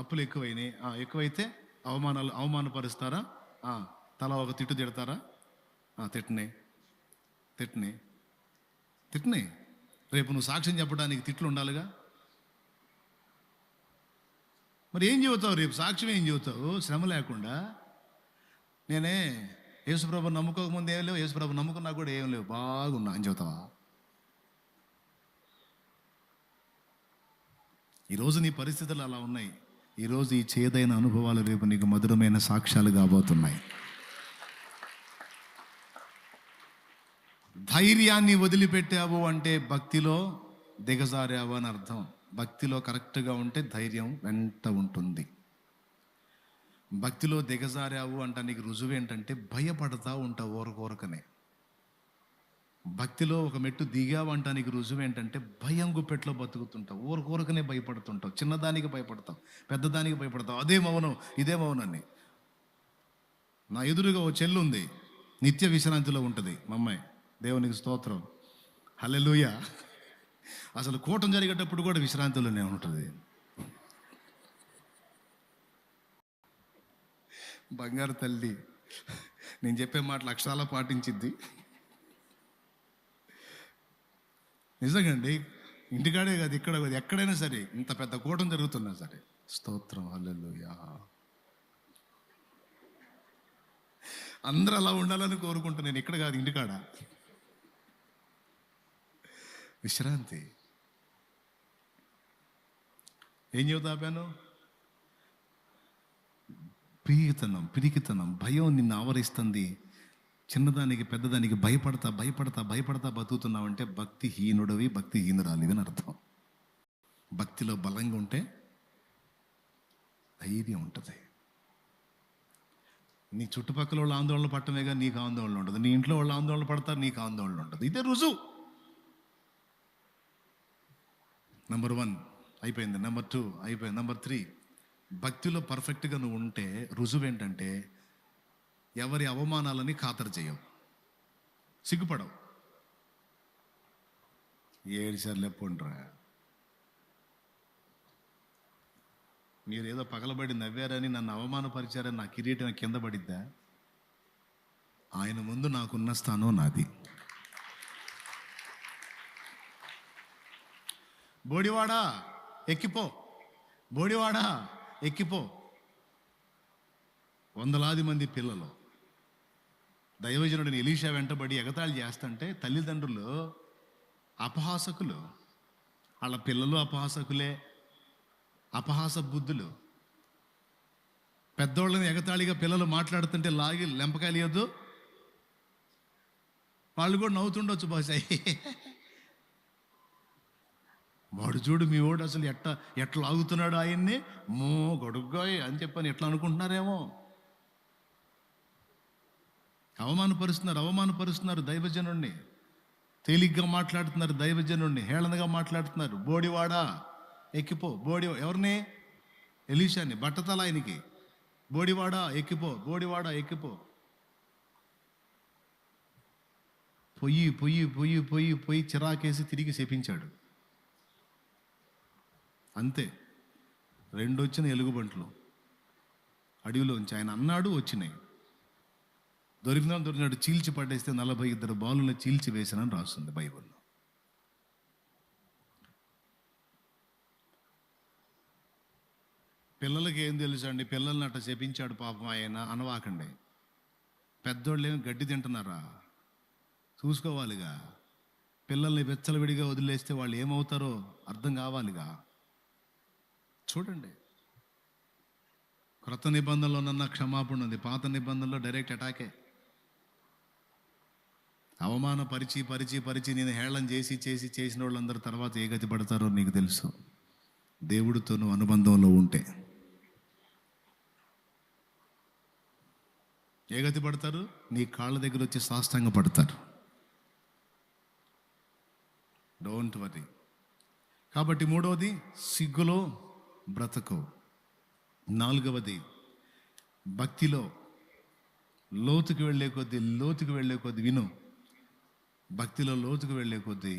అప్పులు ఎక్కువైనాయి, ఎక్కువైతే అవమానపరుస్తారా? తల ఒక తిట్టు తిడతారా? తిట్టనే తిట్టనే తిట్టనే. రేపు నువ్వు సాక్ష్యం చెప్పడానికి తిట్లు ఉండాలిగా. మరి ఏం చెబుతావు రేపు? సాక్ష్యం ఏం చెబుతావు శ్రమ లేకుండా? నేనే యేసుప్రభు నమ్ముకోకముందు ఏం లేవు, యేసుప్రభు నమ్ముకున్నా కూడా ఏం లేవు, బాగున్నా అని చెబుతావా? ఈరోజు నీ పరిస్థితులు అలా ఉన్నాయి. ఈరోజు ఈ చేదైన అనుభవాలు రేపు నీకు మధురమైన సాక్ష్యాలు కాబోతున్నాయి. ధైర్యాన్ని వదిలిపెట్టావు అంటే భక్తిలో దిగజారావు అని అర్థం. భక్తిలో కరెక్ట్గా ఉంటే ధైర్యం వెంట ఉంటుంది. భక్తిలో దిగజారావు అంటే నీకు రుజువు ఏంటంటే భయపడతా ఉంటావు ఊరకనే. భక్తిలో ఒక మెట్టు దిగావు అంటే నీకు రుజువు ఏంటంటే భయం గుప్పెట్లో బతుకుతుంటావు, ఊరకనే భయపడుతుంటావు. చిన్నదానికి భయపడతావు, పెద్దదానికి భయపడతావు. అదే మౌనం, ఇదే మౌనాన్ని. నా ఎదురుగా ఓ చెల్లు ఉంది, నిత్య విశ్రాంతిలో ఉంటుంది. మా అమ్మాయి, దేవునికి స్తోత్రం, హల్లెలూయా. అసలు కూటం జరిగేటప్పుడు కూడా విశ్రాంతిలోనే ఉంటుంది. బంగారు తల్లి, నేను చెప్పే మాటలు అక్షరాలా పాటించిద్ది. నిజంగా అండి, ఇంటికాడే కాదు, ఇక్కడ కాదు, ఎక్కడైనా సరే, ఇంత పెద్ద కూటం జరుగుతున్నా సరే, స్తోత్రం, హల్లెలూయా. అందరూ అలా ఉండాలని కోరుకుంటా. నేను ఇక్కడ కాదు, ఇంటికాడ విశ్రాంతి. ఏం చెబుతా ఆపాను? పిరికితనం, భయం నిన్ను ఆవరిస్తుంది. చిన్నదానికి పెద్దదానికి భయపడతా బతుకుతున్నావంటే భక్తిహీనుడవి, భక్తిహీనురాలివి అని అర్థం. భక్తిలో బలంగా ఉంటే ధైర్యం ఉంటుంది. నీ చుట్టుపక్కల వాళ్ళు ఆందోళన పట్టమేగా నీకు ఆందోళన ఉండదు. నీ ఇంట్లో వాళ్ళు ఆందోళన పడతారు, నీకు ఆందోళన ఉండదు. ఇదే రుజువు. నెంబర్ 1 అయిపోయింది, నెంబర్ 2 అయిపోయింది, నెంబర్ 3. భక్తిలో పర్ఫెక్ట్గా నువ్వు ఉంటే రుజువు ఏంటంటే ఎవరి అవమానాలని ఖాతరు చేయవు, సిగ్గుపడవు. ఏడుసార్లు ఎప్పుడురా మీరు ఏదో పగలబడి నవ్వారని నన్ను అవమానపరిచారని నా కిరీటం కింద పడిద్దా? ఆయన ముందు నాకున్న స్థానం నాది. బోడివాడా ఎక్కిపో, బోడివాడా ఎక్కిపో. వందలాది మంది పిల్లలు దైవజనుడిని ఎలీషా వెంటబడి ఎగతాళి చేస్తుంటే తల్లిదండ్రులు అపహాసకులు, వాళ్ళ పిల్లలు అపహాసకులే, అపహాస బుద్ధులు. పెద్దోళ్ళని ఎగతాళిగా పిల్లలు మాట్లాడుతుంటే లాగి లెంపకాయలేదు, వాళ్ళు కూడా నవ్వుతుండొచ్చు బహుశా. వాడు చూడు, మీ వాడు అసలు ఎట్లా ఆగుతున్నాడు ఆయన్ని, మో గొడుగ్గాయ్ అని చెప్పని ఎట్లా అనుకుంటున్నారేమో. అవమానపరుస్తున్నారు దైవజనుణ్ణి. తేలిగ్గా మాట్లాడుతున్నారు దైవజనుణ్ణి, హేళనగా మాట్లాడుతున్నారు. బోడివాడా ఎక్కిపో, ఎవరిని? ఎలీషాని, బట్టతల ఆయనకి. బోడివాడా ఎక్కిపో, బోడివాడా ఎక్కిపో. పొయ్యి చిరాకేసి తిరిగి శపించాడు. అంతే. 2 వచ్చిన ఎలుగుబంట్లు అడవిలోంచి. ఆయన అన్నాడు, వచ్చినాయి. దొరికినాడు చీల్చి పడేస్తే 42 బాలులను చీల్చి వేసానని రాస్తుంది బైబిల్లో. పిల్లలకి ఏం తెలుసు అండి? పిల్లల్ని అట్లా శపించాడు పాపం ఆయన అనవాకండి. పెద్దోళ్ళు ఏమి గడ్డి తింటున్నారా? చూసుకోవాలిగా. పిల్లల్ని వెచ్చలవిడిగా వదిలేస్తే వాళ్ళు ఏమవుతారో అర్థం కావాలిగా. చూడండి, క్రొత్త నిబంధనలోనన్నా క్షమాపణ ఉంది, పాత నిబంధనలో డైరెక్ట్ అటాకే. అవమానపరిచి నేను హేళన చేసిన వాళ్ళందరూ తర్వాత ఏ గతి పడతారో నీకు తెలుసు. దేవుడితో నువ్వు అనుబంధంలో ఉంటే ఏ గతి పడతారు? నీ కాళ్ళ దగ్గర వచ్చి సాష్టాంగ పడతారు. Don't worry. కాబట్టి 3వది, సిగ్గులో బ్రతకు. 4వది, భక్తిలో లోతుకు వెళ్ళే కొద్దీ విను. భక్తిలో లోతుకు వెళ్ళే కొద్దీ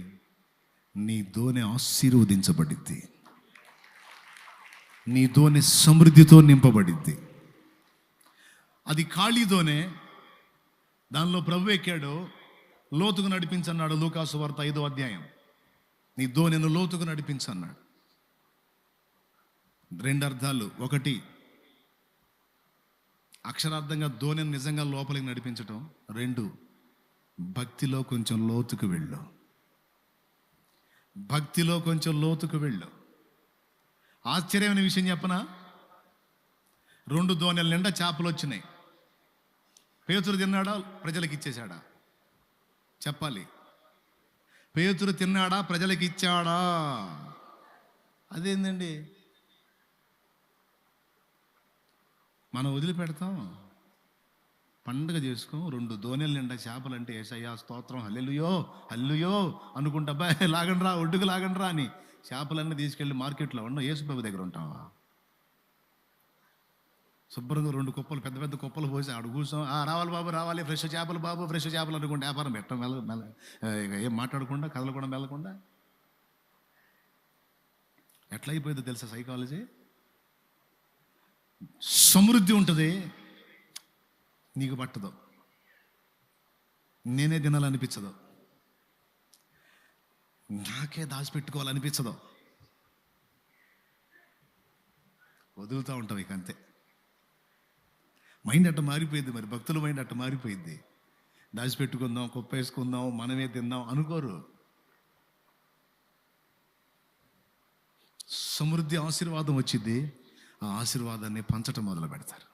నీ దోణి ఆశీర్వదించబడిద్ది, నీ దోణి సమృద్ధితో నింపబడిద్ది. అది ఖాళీతోనే. దానిలో ప్రభు ఎక్కాడు, లోతుకు నడిపించన్నాడు. లూకాసు వార్త 5వ అధ్యాయం. నీ దోణిని లోతుకు నడిపించన్నాడు. 2 అర్థాలు. 1, అక్షరార్థంగా దోణిని నిజంగా లోపలికి నడిపించటం. 2, భక్తిలో కొంచెం లోతుకు వెళ్ళు. భక్తిలో కొంచెం లోతుకు వెళ్ళు. ఆశ్చర్యమైన విషయం చెప్పనా? 2 దోణెల నిండా చేపలు వచ్చినాయి. పేతురు తిన్నాడా, ప్రజలకు ఇచ్చేశాడా? చెప్పాలి. పేతురు తిన్నాడా, ప్రజలకు ఇచ్చాడా? అదేందండి, మనం వదిలిపెడతాం, పండుగ చేసుకోం. 2 దోణెల నిండా చేపలు అంటే యేసయ్యా స్తోత్రం, హల్లెలూయో హల్లెలూయో అనుకుంటా, అబ్బాయి లాగండ్రా, ఒడ్డుకు లాగండ్రా అని చేపలన్నీ తీసుకెళ్ళి మార్కెట్లో ఉన్న యేసుప్రభు దగ్గర ఉంటావా? శుభ్రంగా 2 కుప్పలు, పెద్ద పెద్ద కుప్పలు పోసి ఆడు కూర్చోం. రావాలి బాబు రావాలి, ఫ్రెష్ చేపలు బాబు, ఫ్రెష్ చేపలు అనుకుంటే వ్యాపారం పెట్టడం ఏం మాట్లాడకుండా, కదలకుండా, వెళ్ళకుండా. ఎట్లా అయిపోయిందో తెలుసా సైకాలజీ? సమృద్ధి ఉంటుంది, నీకు పట్టదు, నేనే తినాలనిపించదు, నాకే దాచిపెట్టుకోవాలనిపించదు, వదులుతూ ఉంటాం ఇక అంతే. మైండ్ అట్ట మారిపోయింది. మరి భక్తుల మైండ్ అట్ట మారిపోయింది. దాచిపెట్టుకుందాం, కుప్పేసుకుందాం, మనమే తిందాం అనుకోరు. సమృద్ధి ఆశీర్వాదం వచ్చింది, ఆ ఆశీర్వాదాన్ని పంచటం మొదలు పెడతారు.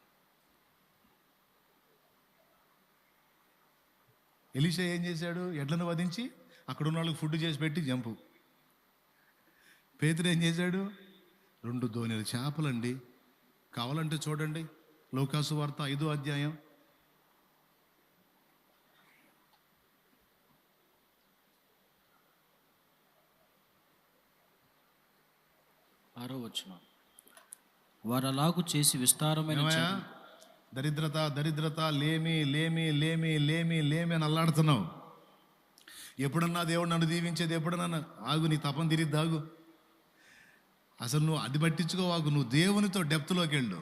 ఎలీషా ఏం చేశాడు? ఎడ్లను వధించి అక్కడ ఉన్న వాళ్ళకి ఫుడ్ చేసి పెట్టి జంపు. పేతురు ఏం చేశాడు? 2 దోణెల చేపలండి. కావాలంటే చూడండి, లూకాసు వార్త 5వ అధ్యాయం. వారు అలాగు చేసి విస్తారమైన దరిద్రత దరిద్రత, లేమి లేమి లేమి లేమి లేమి అని అల్లాడుతున్నావు. ఎప్పుడన్నా దేవుడు నన్ను దీవించేది, ఎప్పుడన్నా ఆగు, నీ తపన తిరిగి ఆగు. అసలు నువ్వు అది పట్టించుకోవాగు. నువ్వు దేవునితో డెప్త్లోకి వెళ్ళు,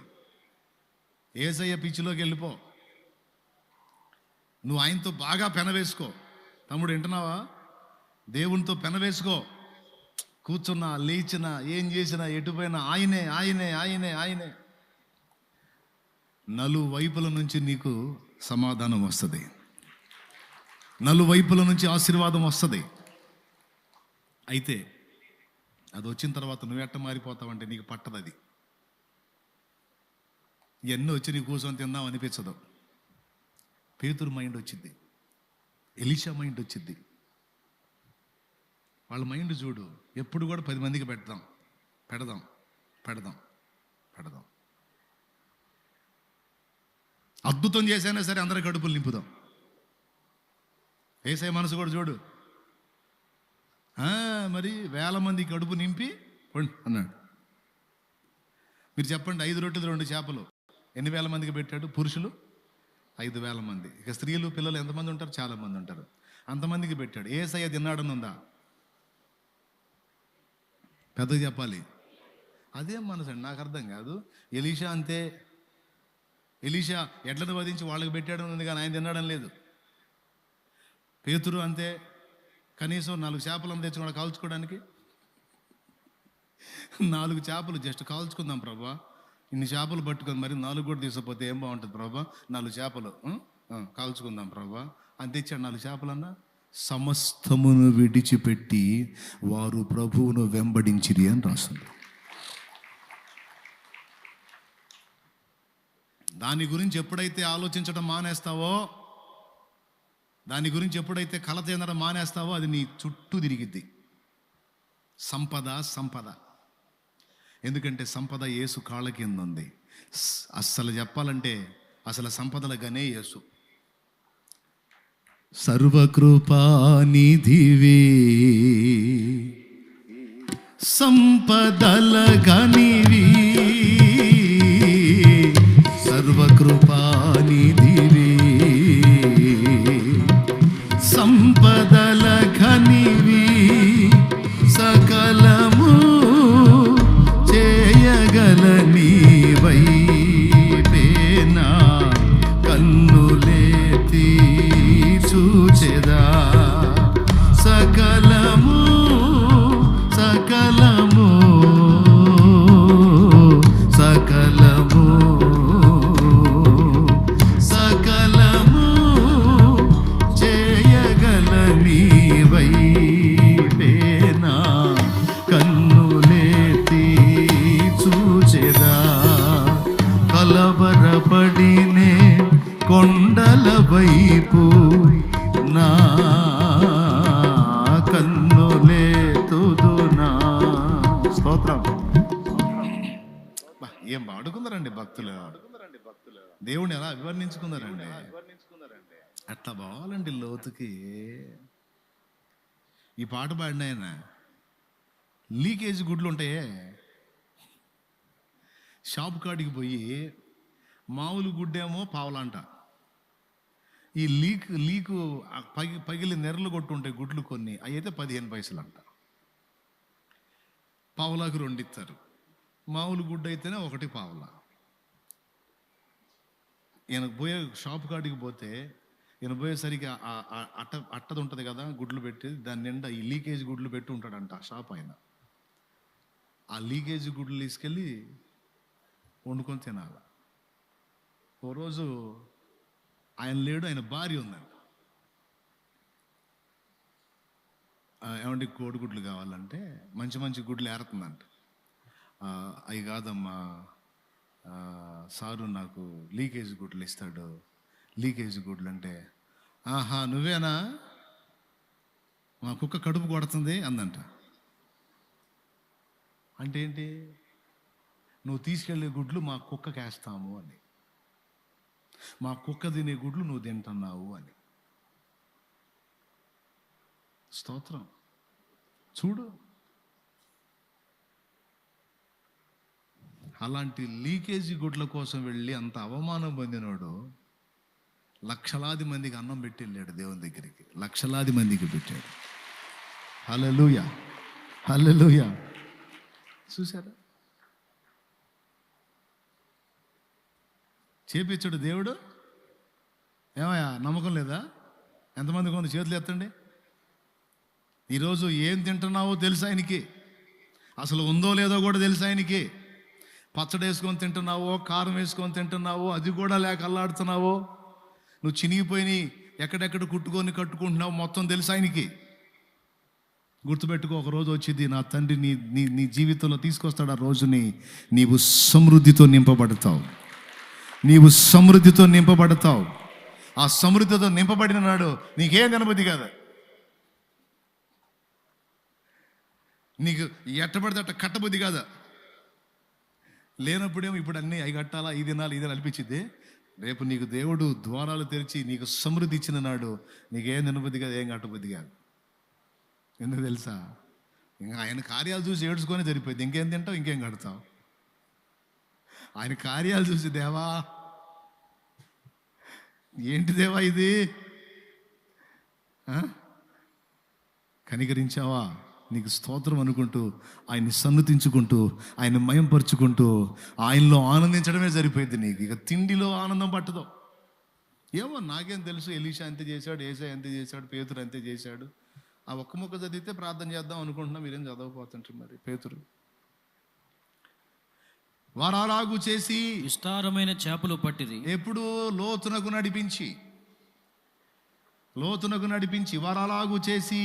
యేసయ్య పిచ్చిలోకి వెళ్ళిపో. నువ్వు ఆయనతో బాగా పెనవేసుకో. తమ్ముడు వింటున్నావా? దేవునితో పెనవేసుకో. కూర్చున్నా, లేచినా, ఏం చేసినా, ఎటుపోయినా ఆయనే ఆయనే ఆయనే ఆయనే. నలువైపుల నుంచి నీకు సమాధానం వస్తుంది, నలువైపుల నుంచి ఆశీర్వాదం వస్తుంది. అయితే అది వచ్చిన తర్వాత నువ్వెట్ట మారిపోతావంటే నీకు పట్టదు. అది ఎన్నో వచ్చి నీ కూర్చొని తిందాం అనిపించదు. పేతురు మైండ్ వచ్చింది, ఎలీషా మైండ్ వచ్చింది. వాళ్ళ మైండ్ చూడు, ఎప్పుడు కూడా 10 మందికి పెడదాం పెడదాం పెడదాం పెడదాం. అద్భుతం చేసైనా సరే అందరి కడుపులు నింపుదాం. యేసయ్య మనసు కూడా చూడు, మరి 1000 మంది కడుపు నింపి అన్నాడు. మీరు చెప్పండి, 5 రొట్టెలు 2 చేపలు ఎన్ని వేల మందికి పెట్టాడు? పురుషులు 5,000 మంది. ఇక స్త్రీలు పిల్లలు ఎంతమంది ఉంటారు? చాలా మంది ఉంటారు. అంతమందికి పెట్టాడు. యేసయ్య తిన్నాడని ఉందా? పెద్దగా చెప్పాలి. అదేం మనసు అండి, నాకు అర్థం కాదు. ఎలీషా అంతే, ఎలీషా ఎడ్లను వధించి వాళ్ళకి పెట్టాడని ఉంది, కానీ ఆయన తిన్నాడని లేదు. పేతురు అంతే, కనీసం 4 చేపలను తెచ్చుకోవడం కాల్చుకోవడానికి. 4 చేపలు జస్ట్ కాల్చుకుందాం ప్రభా, ఇన్ని చేపలు పట్టుకొని మరి 4 కూడా తీసుకుపోతే ఏం బాగుంటుంది ప్రభా, 4 చేపలు కాల్చుకుందాం ప్రభా అని తెచ్చాడు. 4 చేపలన్నా. సమస్తమును విడిచిపెట్టి వారు ప్రభువును వెంబడించిరి అని రాస్తుంది. దాని గురించి ఎప్పుడైతే ఆలోచించడం మానేస్తావో, దాని గురించి ఎప్పుడైతే కల చెందడం మానేస్తావో, అది నీ చుట్టూ తిరిగిద్ది. సంపద సంపద. ఎందుకంటే సంపద యేసు కాళ్ళ కింద ఉంది. అస్సలు చెప్పాలంటే అసలు సంపదల గనే యేసు. సర్వకృపానిధివే సంపదల గనివి, సర్వకృపానిధివే సంపదల ఘనివి, సకలము చేయగల నీవైనా కొండల వైపు నా కన్నులేతుదునా. స్తోత్రం. ఏం పాడుకున్నారండి భక్తులు, దేవుణ్ణి ఎలా అభివర్ణించుకున్నారండి. అట్లా బావాలండి లోతుకి. ఈ పాట పాడిన ఆయన లీకేజ్ గుడ్లు ఉంటాయే, షాప్ కాడికి పోయి మామూలు గుడ్డేమో పావులంట, ఈ లీకు పగిలి నెర్రలు కొట్టుంటాయి గుడ్లు కొన్ని, అవి అయితే 15 పైసలు అంట. పావులాకు 2 ఇస్తారు, మామూలు గుడ్డ అయితేనే 1 పావులా. ఈయనకు పోయే షాప్ కాడికి పోతే ఈయన పోయేసరికి అట్టది ఉంటుంది కదా గుడ్లు పెట్టి, దాని నిండా ఈ లీకేజ్ గుడ్లు పెట్టి ఉంటాడంట షాప్ ఆయన. ఆ లీకేజ్ గుడ్లు తీసుకెళ్ళి వండుకొని తినాలి. ఓ రోజు ఆయన లేడు, ఆయన భార్య ఉందంట. ఏమంటే కోడిగుడ్లు కావాలంటే మంచి మంచి గుడ్లు ఏరుతుందంట. అవి కాదమ్మా, సారు నాకు లీకేజ్ గుడ్లు ఇస్తాడు. లీకేజ్ గుడ్లు అంటే, ఆహా నువ్వేనా, మా కుక్క కడుపు కొడుతుంది అందంట. అంటే ఏంటి, నువ్వు తీసుకెళ్లే గుడ్లు మా కుక్కకి వేస్తాము అని, మా కుక్క తినే గుడ్లు నువ్వు తింటున్నావు అని. స్తోత్రం. చూడు, అలాంటి లీకేజీ గుడ్ల కోసం వెళ్ళి అంత అవమానం పొందినోడు లక్షలాది మందికి అన్నం పెట్టి వెళ్ళాడు దేవుని దగ్గరికి, లక్షలాది మందికి పెట్టాడు. హల్లెలూయా, హల్లెలూయా. చూసారా, చేపించాడు దేవుడు. ఏమయ్యా నమ్మకం లేదా? ఎంతమంది కొంత చేతులు ఎత్తండి. ఈరోజు ఏం తింటున్నావో తెలుసు ఆయనకి, అసలు ఉందో లేదో కూడా తెలుసు ఆయనకి. పచ్చడి వేసుకొని తింటున్నావో, కారం వేసుకొని తింటున్నావో, అది కూడా లేక అల్లాడుతున్నావో, నువ్వు చినిగిపోయి ఎక్కడెక్కడ కట్టుకుంటున్నావు, మొత్తం తెలుసు ఆయనకి. గుర్తుపెట్టుకో, ఒక రోజు వచ్చింది నా తండ్రి నీ జీవితంలో తీసుకొస్తాడు. ఆ రోజుని నీవు సమృద్ధితో నింపబడతావు, నీవు సమృద్ధితో నింపబడతావు. ఆ సమృద్ధితో నింపబడిన నాడు నీకేం కనబుద్ధి కాదు. నీకు ఎట్టబడితే అట్ట కట్టబుద్ధి కాదా. లేనప్పుడేమో ఇప్పుడు అన్నీ అవి కట్టాలా, ఈ దినాలు ఇది అనిపించింది. రేపు నీకు దేవుడు ద్వారాలు తెరిచి నీకు సమృద్ధి ఇచ్చిన నాడు నీకేం తినబుద్ధి కాదు, ఏం కట్టబుద్ధి కాదు. ఎందుకు తెలుసా, ఇంకా ఆయన కార్యాలు చూసి ఏడ్చుకొని సరిపోయింది. ఇంకేం తింటావు, ఇంకేం కడతావు. ఆయన కార్యాలు చూసి, దేవా ఏంటి దేవా ఇది, కనికరించావా, నీకు స్తోత్రం అనుకుంటూ ఆయన్ని సన్నుతించుకుంటూ ఆయన మయంపరుచుకుంటూ ఆయనలో ఆనందించడమే సరిపోయింది నీకు. ఇక తిండిలో ఆనందం పట్టదు. ఏమో నాకేం తెలుసు, ఎలీషా అంతే చేశాడు, ఏసై అంతే చేశాడు, పేతురు అంతే చేశాడు. ఆ ఒక్క ముక్క చదివితే ప్రార్థన చేద్దాం అనుకుంటున్నా, మీరేం చదవకపోతుంటారు. మరి పేతురు వారాలాగు చేసి విస్తారమైన చేపలు పట్టిరి. ఎప్పుడు లోతునకు నడిపించి వారాలాగు చేసి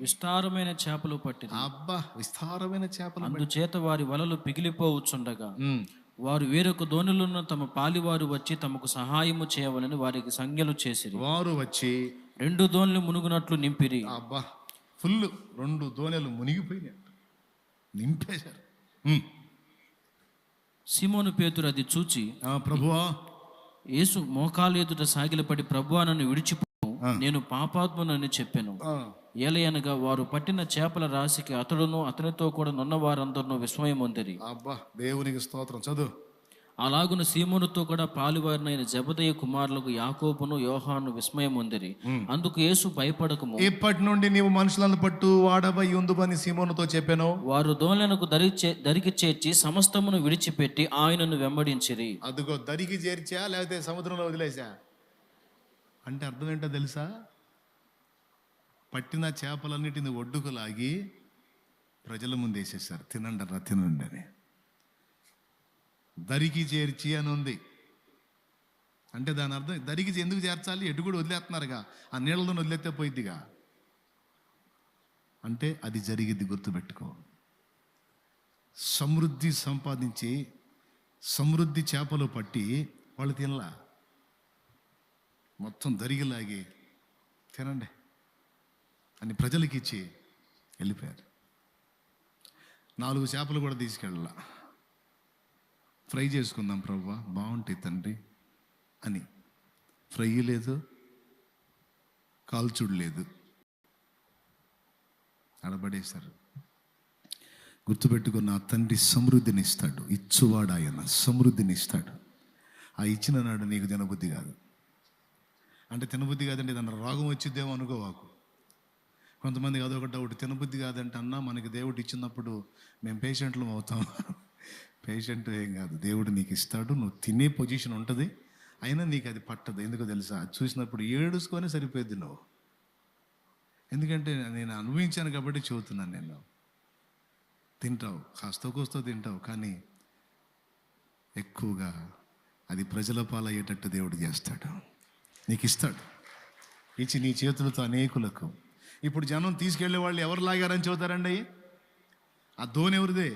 విస్తారమైన చేపలు పట్టిరి. అబ్బా, విస్తారమైన చేపలు. అందుచేత వారి వలలు పిగిలిపోవచ్చుండగా వారు వేరొక దోణిలను తమ పాలివారు వచ్చి తమకు సహాయము చేయవలని వారికి సంజ్ఞలు చేసిరి. వారు వచ్చి 2 దోణులు మునుగునట్లు నింపిరి. అబ్బా, ఫుల్ 2 దోణెలు మునిగిపోయినాయి, నింపేశారు. సీమోను పేతురు అది చూచి, ప్రభువా, యేసు మోకాలు ఎదుట సాగిలపడి, ప్రభువా నన్ను విడిచిపో, నేను పాపాత్మునని చెప్పాను. ఏలయనగా వారు పట్టిన చేపల రాశికి అతడును అతనితో కూడా నున్న వారందరూ విస్మయం పొందిరి. అబ్బా, దేవునికి స్తోత్రం. చదువు. అలాగున సీమోనుతో కూడా పాలువారినైన జెబెదయి కుమారులకు యాకోబును యోహాను విస్మయం పొందిరి. అందుకు యేసు భయపడకము, ఇప్పటి నుండి నీవు మనుషులను పట్టు వాడవై ఉందుమని సీమోనుతో చెప్పాను. వారు దోణులకు దరికి చేర్చి సమస్తమును విడిచిపెట్టి ఆయనను వెంబడించిరి. అదిగో దరికి చేర్చా, లేకపోతే సముద్రంలో వదిలేసా అంటే అర్థం ఏంటో తెలుసా? పట్టిన చేపలన్నిటిని ఒడ్డుకు లాగి ప్రజల ముందు వేసేసారు, తినండి అని. దరికి చేర్చి అని ఉంది అంటే దాని అర్థం, దరికి ఎందుకు చేర్చాలి, ఎటు కూడా వదిలేస్తున్నారుగా, ఆ నీళ్ళలో వదిలేస్తే పోయిద్దిగా అంటే అది జరిగిద్ది. గుర్తుపెట్టుకో, సమృద్ధి సంపాదించి సమృద్ధి చేపలు పట్టి వాళ్ళు తినలా. మొత్తం దరిగిలాగి తినండి అని ప్రజలకి ఇచ్చి వెళ్ళిపోయారు. 4 చేపలు కూడా తీసుకెళ్ళాల. ఫ్రై చేసుకుందాం ప్రభువా, బాగుంటాయి తండ్రి అని. ఫ్రై లేదు, కాల్చుడు లేదు, అడబడేశారు. గుర్తుపెట్టుకున్న ఆ తండ్రి సమృద్ధిని ఇస్తాడు, ఇచ్చువాడు ఆయన, సమృద్ధిని ఇస్తాడు. ఆ ఇచ్చిన నాడు నీకు తినబుద్ధి కాదు. అంటే తినబుద్ధి కాదంటే ఏదన్నా రోగం వచ్చిద్దేమో అనుకోవాకు. కొంతమందికి అదొక డౌట్, తినబుద్ధి కాదంటే అన్నా మనకి దేవుడు ఇచ్చినప్పుడు మేము పేషెంట్లు అవుతాం. పేషెంట్ ఏం కాదు, దేవుడు నీకు ఇస్తాడు, నువ్వు తినే పొజిషన్ ఉంటుంది, అయినా నీకు అది పట్టదు. ఎందుకో తెలుసా? చూసినప్పుడు ఏడుసుకొని సరిపోద్ది నువ్వు. ఎందుకంటే నేను అనుభవించాను కాబట్టి చెబుతున్నాను. నేను తింటావు, కాస్త కోస్తో తింటావు, కానీ ఎక్కువగా అది ప్రజల పాలయ్యేటట్టు దేవుడు చేస్తాడు, నీకు ఇస్తాడు. ఇచ్చి నీ చేతులతో అనేకులకు. ఇప్పుడు జనం తీసుకెళ్లే వాళ్ళు ఎవరు లాగారని చెబుతారండి? ఆ దోణి ఎవరిదే?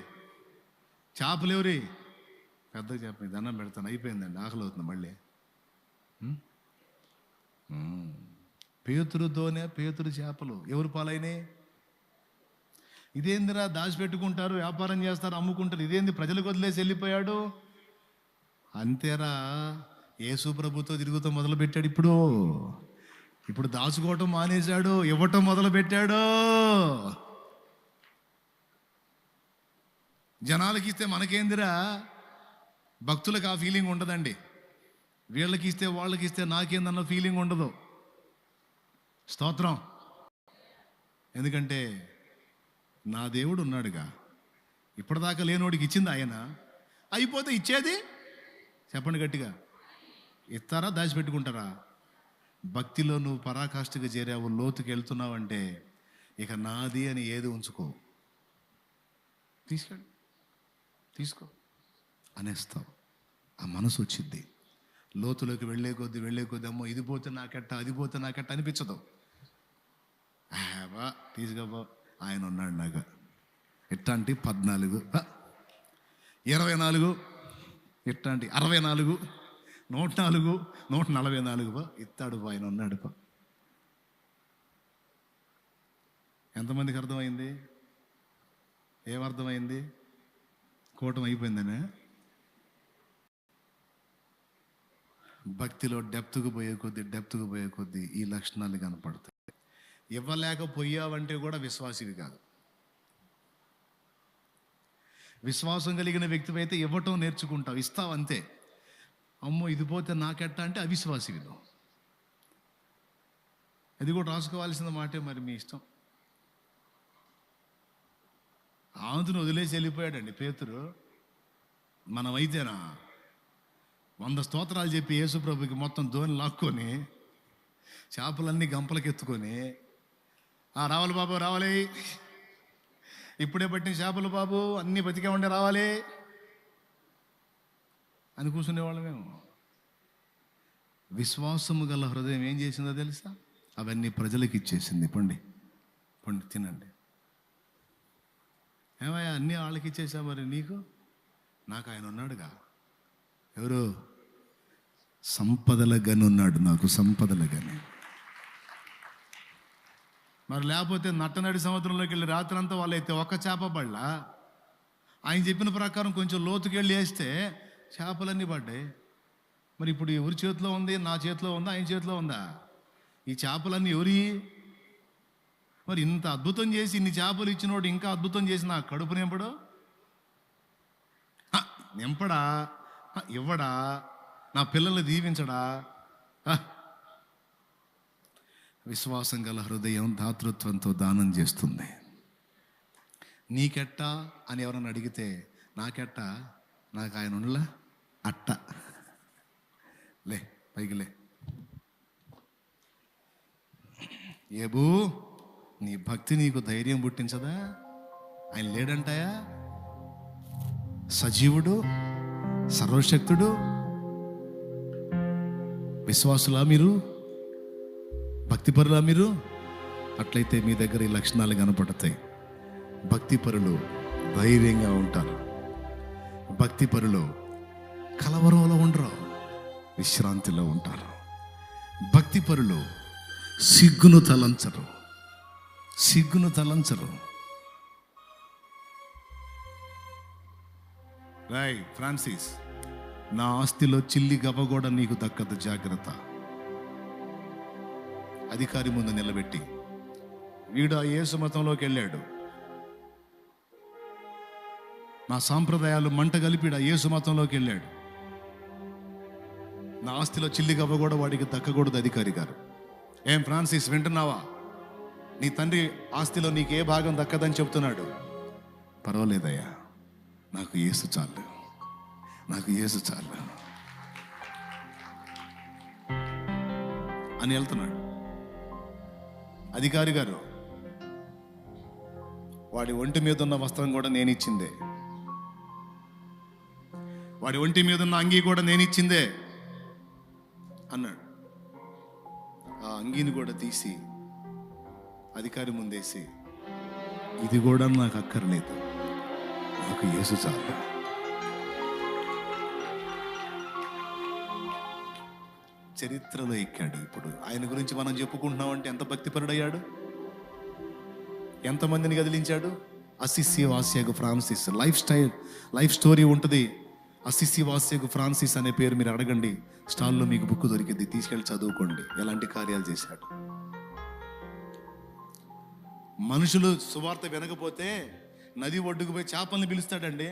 చేపలు ఎవరి? పెద్ద చేప. దండం పెడతాను, అయిపోయిందండి, ఆకలి అవుతుంది మళ్ళీ. పేతురు దోణె, పేతురు చేపలు ఎవరు పాలైనాయి? ఇదేందిరా, దాచిపెట్టుకుంటారు, వ్యాపారం చేస్తారు, అమ్ముకుంటారు, ఇదేంది ప్రజలకు వదిలేసి వెళ్ళిపోయాడు? అంతేరా, యేసు ప్రభుతో తిరుగుతూ మొదలు పెట్టాడు. ఇప్పుడు దాచుకోవటం మానేశాడు, ఇవ్వటం మొదలు పెట్టాడు. జనాలకి ఇస్తే మనకేందిరా? భక్తులకు ఆ ఫీలింగ్ ఉండదండి. వీళ్ళకి ఇస్తే వాళ్ళకి ఇస్తే నాకేందన్న ఫీలింగ్ ఉండదు. స్తోత్రం. ఎందుకంటే నా దేవుడు ఉన్నాడుగా. ఇప్పటిదాకా లేనోడికి ఇచ్చింది ఆయన, అయిపోతే ఇచ్చేది చెప్పండి గట్టిగా. ఇస్తారా, దాచిపెట్టుకుంటారా? భక్తిలో నువ్వు పరాకాష్ఠగా చేరావు, లోతుకి వెళ్తున్నావంటే ఇక నాది అని ఏది ఉంచుకో, తీసుకెళ్ళి తీసుకో అనేస్తావు. ఆ మనసు వచ్చింది. లోతులోకి వెళ్ళే కొద్దీ అమ్మో ఇది పోతే నాకెట్ట, అది పోతే నాకెట్ట అనిపించదు. బా తీసుకపో, ఆయన ఉన్నాడు నాకు. ఎట్లాంటి 14, 24, ఎట్లాంటి 64, 104, 144 బా ఇస్తాడు, ఆయన ఉన్నాడు బా. ఎంతమందికి అర్థమైంది? ఏమర్థమైంది? కూటమి అయిపోయిందనే. భక్తిలో డెప్త్కు పోయే కొద్దీ ఈ లక్షణాలు కనపడతాయి. ఇవ్వలేకపోయావంటే కూడా విశ్వాసివి కాదు. విశ్వాసం కలిగిన వ్యక్తివి అయితే ఇవ్వటం నేర్చుకుంటావు, ఇస్తావు అంతే. అమ్మో ఇది పోతే నాకెట్ట అంటే అవిశ్వాసివి నువ్వు. అది కూడా రాసుకోవాల్సిన మాటే, మరి మీ ఇష్టం. ఆంతును వదిలేసి వెళ్ళిపోయాడండి పేతురు. మనమైతేనా 100 స్తోత్రాలు చెప్పి యేసుప్రభుకి మొత్తం దోణి లాక్కొని చేపలన్నీ గంపలకెత్తుకొని, రావాలి బాబు రావాలి, ఇప్పుడే పట్టిన చేపలు బాబు, అన్నీ బతికే ఉండే రావాలి అని కూర్చునేవాళ్ళమేమో. విశ్వాసము గల హృదయం ఏం చేసిందో తెలుసా? అవన్నీ ప్రజలకు ఇచ్చేసింది. పండి తినండి. ఏమయ్యా అన్నీ వాళ్ళకి ఇచ్చేసా, మరి నీకు? నాకు ఆయన ఉన్నాడుగా. ఎవరు? సంపదల గని ఉన్నాడు నాకు, సంపదల గని. మరి లేకపోతే నట్టనడి సముద్రంలోకి వెళ్ళి రాత్రి అంతా వాళ్ళు అయితే ఒక్క చేప పడలా. ఆయన చెప్పిన ప్రకారం కొంచెం లోతుకి వెళ్ళి వేస్తే చేపలన్నీ పడ్డాయి. మరి ఇప్పుడు ఎవరి చేతిలో ఉంది? నా చేతిలో ఉందా, ఆయన చేతిలో ఉందా? ఈ చేపలన్నీ ఎవరి? మరి ఇంత అద్భుతం చేసి ఇన్ని చేపలు ఇచ్చినోడు ఇంకా అద్భుతం చేసి నా కడుపు నింపడు? నింపడా? ఇవ్వడా? నా పిల్లల్ని దీవించడా? విశ్వాసం గల హృదయం దాతృత్వంతో దానం చేస్తుంది. నీకెట్టా అని ఎవరన్నా అడిగితే నాకెట్టా, నాకు ఆయన ఉండలా అట్ట. లే పైకి లే. ఏబూ నీ భక్తి నీకు ధైర్యం పుట్టించదా? ఆయన లేడంటాయా? సజీవుడు, సర్వశక్తుడు. విశ్వాసులా మీరు? భక్తిపరులా మీరు? అట్లయితే మీ దగ్గర ఈ లక్షణాలు కనపడతాయి. భక్తిపరులు ధైర్యంగా ఉంటారు. భక్తిపరులు కలవరంలో ఉండరు, విశ్రాంతిలో ఉంటారు. భక్తిపరులు సిగ్గును తలంచరు, సిగ్గును తలంచరు. రాయ్ ఫ్రాన్సిస్, నా ఆస్తిలో చిల్లి గవ్వ కూడా నీకు దక్కదు, జాగ్రత్త. అధికారి ముందు నిలబెట్టి, వీడు ఆ యేసు మతంలోకి వెళ్ళాడు, నా సాంప్రదాయాలు మంట కలిపిడు, ఆ యేసు మతంలోకి వెళ్ళాడు, నా ఆస్తిలో చిల్లి గవ్వ కూడా వాడికి దక్కకూడదు. అధికారి గారు, ఏం ఫ్రాన్సిస్ వింటున్నావా? నీ తండ్రి ఆస్తిలో నీకు ఏ భాగం దక్కదని చెప్తున్నాడు. పర్వాలేదయ్యా, నాకు యేసు చాలు, నాకు యేసు చాలు అని వెళ్తున్నాడు. అధికారి గారు, వాడి ఒంటి మీద ఉన్న వస్త్రం కూడా నేను ఇచ్చిందే, వాడి ఒంటి మీద ఉన్న అంగీ కూడా నేను ఇచ్చిందే అన్నాడు. ఆ అంగీని కూడా తీసి అధికారి ముందేసి, ఇది కూడా నాకు అక్కర్లేదు, నాకు యేసు చాలు. చరిత్రలో ఎక్కాడు. ఇప్పుడు ఆయన గురించి మనం చెప్పుకుంటున్నామంటే ఎంత భక్తిపరుడయ్యాడు, ఎంతమందిని కదిలించాడు. అసిసి వాస్యగు ఫ్రాన్సిస్ లైఫ్ స్టోరీ ఉంటుంది. అసిసి వాస్యగు ఫ్రాన్సిస్ అనే పేరు మీరు అడగండి, స్టాల్లో మీకు బుక్ దొరికింది, తీసుకెళ్ళి చదువుకోండి ఎలాంటి కార్యాలు చేశాడు. మనుషులు సువార్త వినకపోతే నది ఒడ్డుకు పోయి చేపల్ని పిలుస్తాడండి.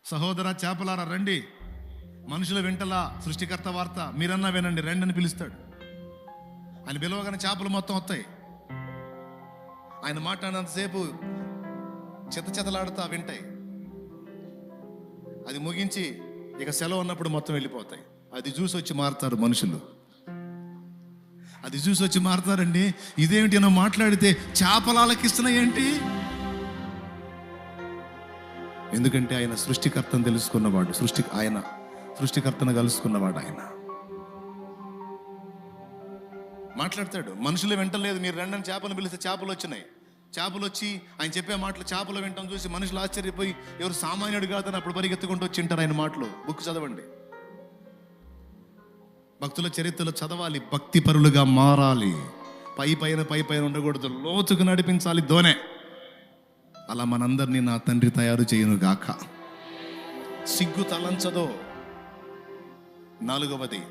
సహోదర చేపలారా రండి, మనుషుల వెంటలా సృష్టికర్త వార్త మీరన్నా వినండి రండి అని పిలుస్తాడు. ఆయన పిలవగానే చేపలు మొత్తం వస్తాయి. ఆయన మాట్లాడినంతసేపు చెతలాడుతా వింటాయి. అది ముగించి ఇక సెలవు ఉన్నప్పుడు మొత్తం వెళ్ళిపోతాయి. అది చూసి వచ్చి మారుతారు మనుషులు, అది చూసి వచ్చి మారుతారండి. ఇదేమిటి అని మాట్లాడితే చేపలాలకిస్తున్నాయి ఏంటి? ఎందుకంటే ఆయన సృష్టికర్తను తెలుసుకున్నవాడు, ఆయన సృష్టికర్తను కలుసుకున్నవాడు. ఆయన మాట్లాడతాడు. మనుషులు వింటలేదు, మీరు రెండని చేపలు పిలిస్తే చేపలు వచ్చినాయి. చేపలు వచ్చి ఆయన చెప్పే మాటలు చేపలు వింటాం చూసి మనుషులు ఆశ్చర్యపోయి ఎవరు సామాన్యుడు కాదని అప్పుడు పరిగెత్తుకుంటూ వచ్చి ఉంటారు ఆయన మాటలు. బుక్ చదవండి, భక్తుల చరిత్రలో చదవాలి. భక్తి పరులుగా మారాలి, పై పైన ఉండకూడదు, లోతుకు నడిపించాలి దోనే. అలా మనందరినీ నా తండ్రి తయారు చేయను గాక. సిగ్గు తలంచదో. నాలుగవది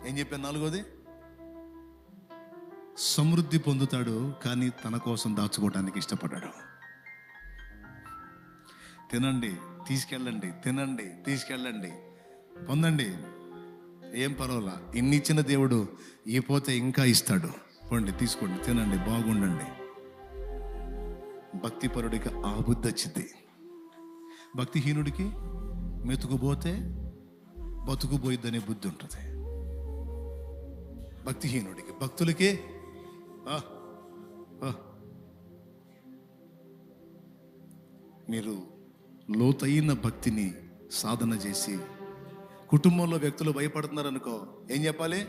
ఏం చెప్పాను? నాలుగవది, సమృద్ధి పొందుతాడు కానీ తన కోసం దాచుకోవడానికి ఇష్టపడ్డాడు. తినండి, తీసుకెళ్ళండి, తినండి, తీసుకెళ్ళండి, పొందండి, ఏం పర్వాలా, ఇన్ని ఇచ్చిన దేవుడు ఈ పోతే ఇంకా ఇస్తాడు, పోండి, తీసుకోండి, తినండి, బాగుండండి. భక్తిపరుడికి ఆ బుద్ధి వచ్చింది. భక్తిహీనుడికి మెతుకుపోతే బతుకుపోయిద్దనే బుద్ధి ఉంటుంది. భక్తిహీనుడికి, భక్తులకి మీరు లోతైన భక్తిని సాధన చేసి కుటుంబంలో వ్యక్తులు భయపడుతున్నారు అనుకో, ఏం చెప్పాలి?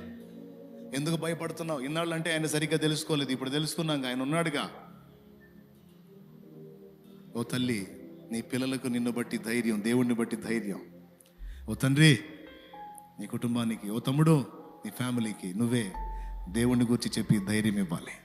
ఎందుకు భయపడుతున్నావు? ఇన్నాళ్ళు అంటే ఆయన సరిగ్గా తెలుసుకోలేదు, ఇప్పుడు తెలుసుకున్నాక ఆయన ఉన్నాడుగా. ఓ తల్లి, నీ పిల్లలకు నిన్ను బట్టి ధైర్యం, దేవుణ్ణి బట్టి ధైర్యం. ఓ తండ్రి, నీ కుటుంబానికి, ఓ తమ్ముడు, నీ ఫ్యామిలీకి నువ్వే దేవుణ్ణి గురించి చెప్పి ధైర్యం ఇవ్వాలి.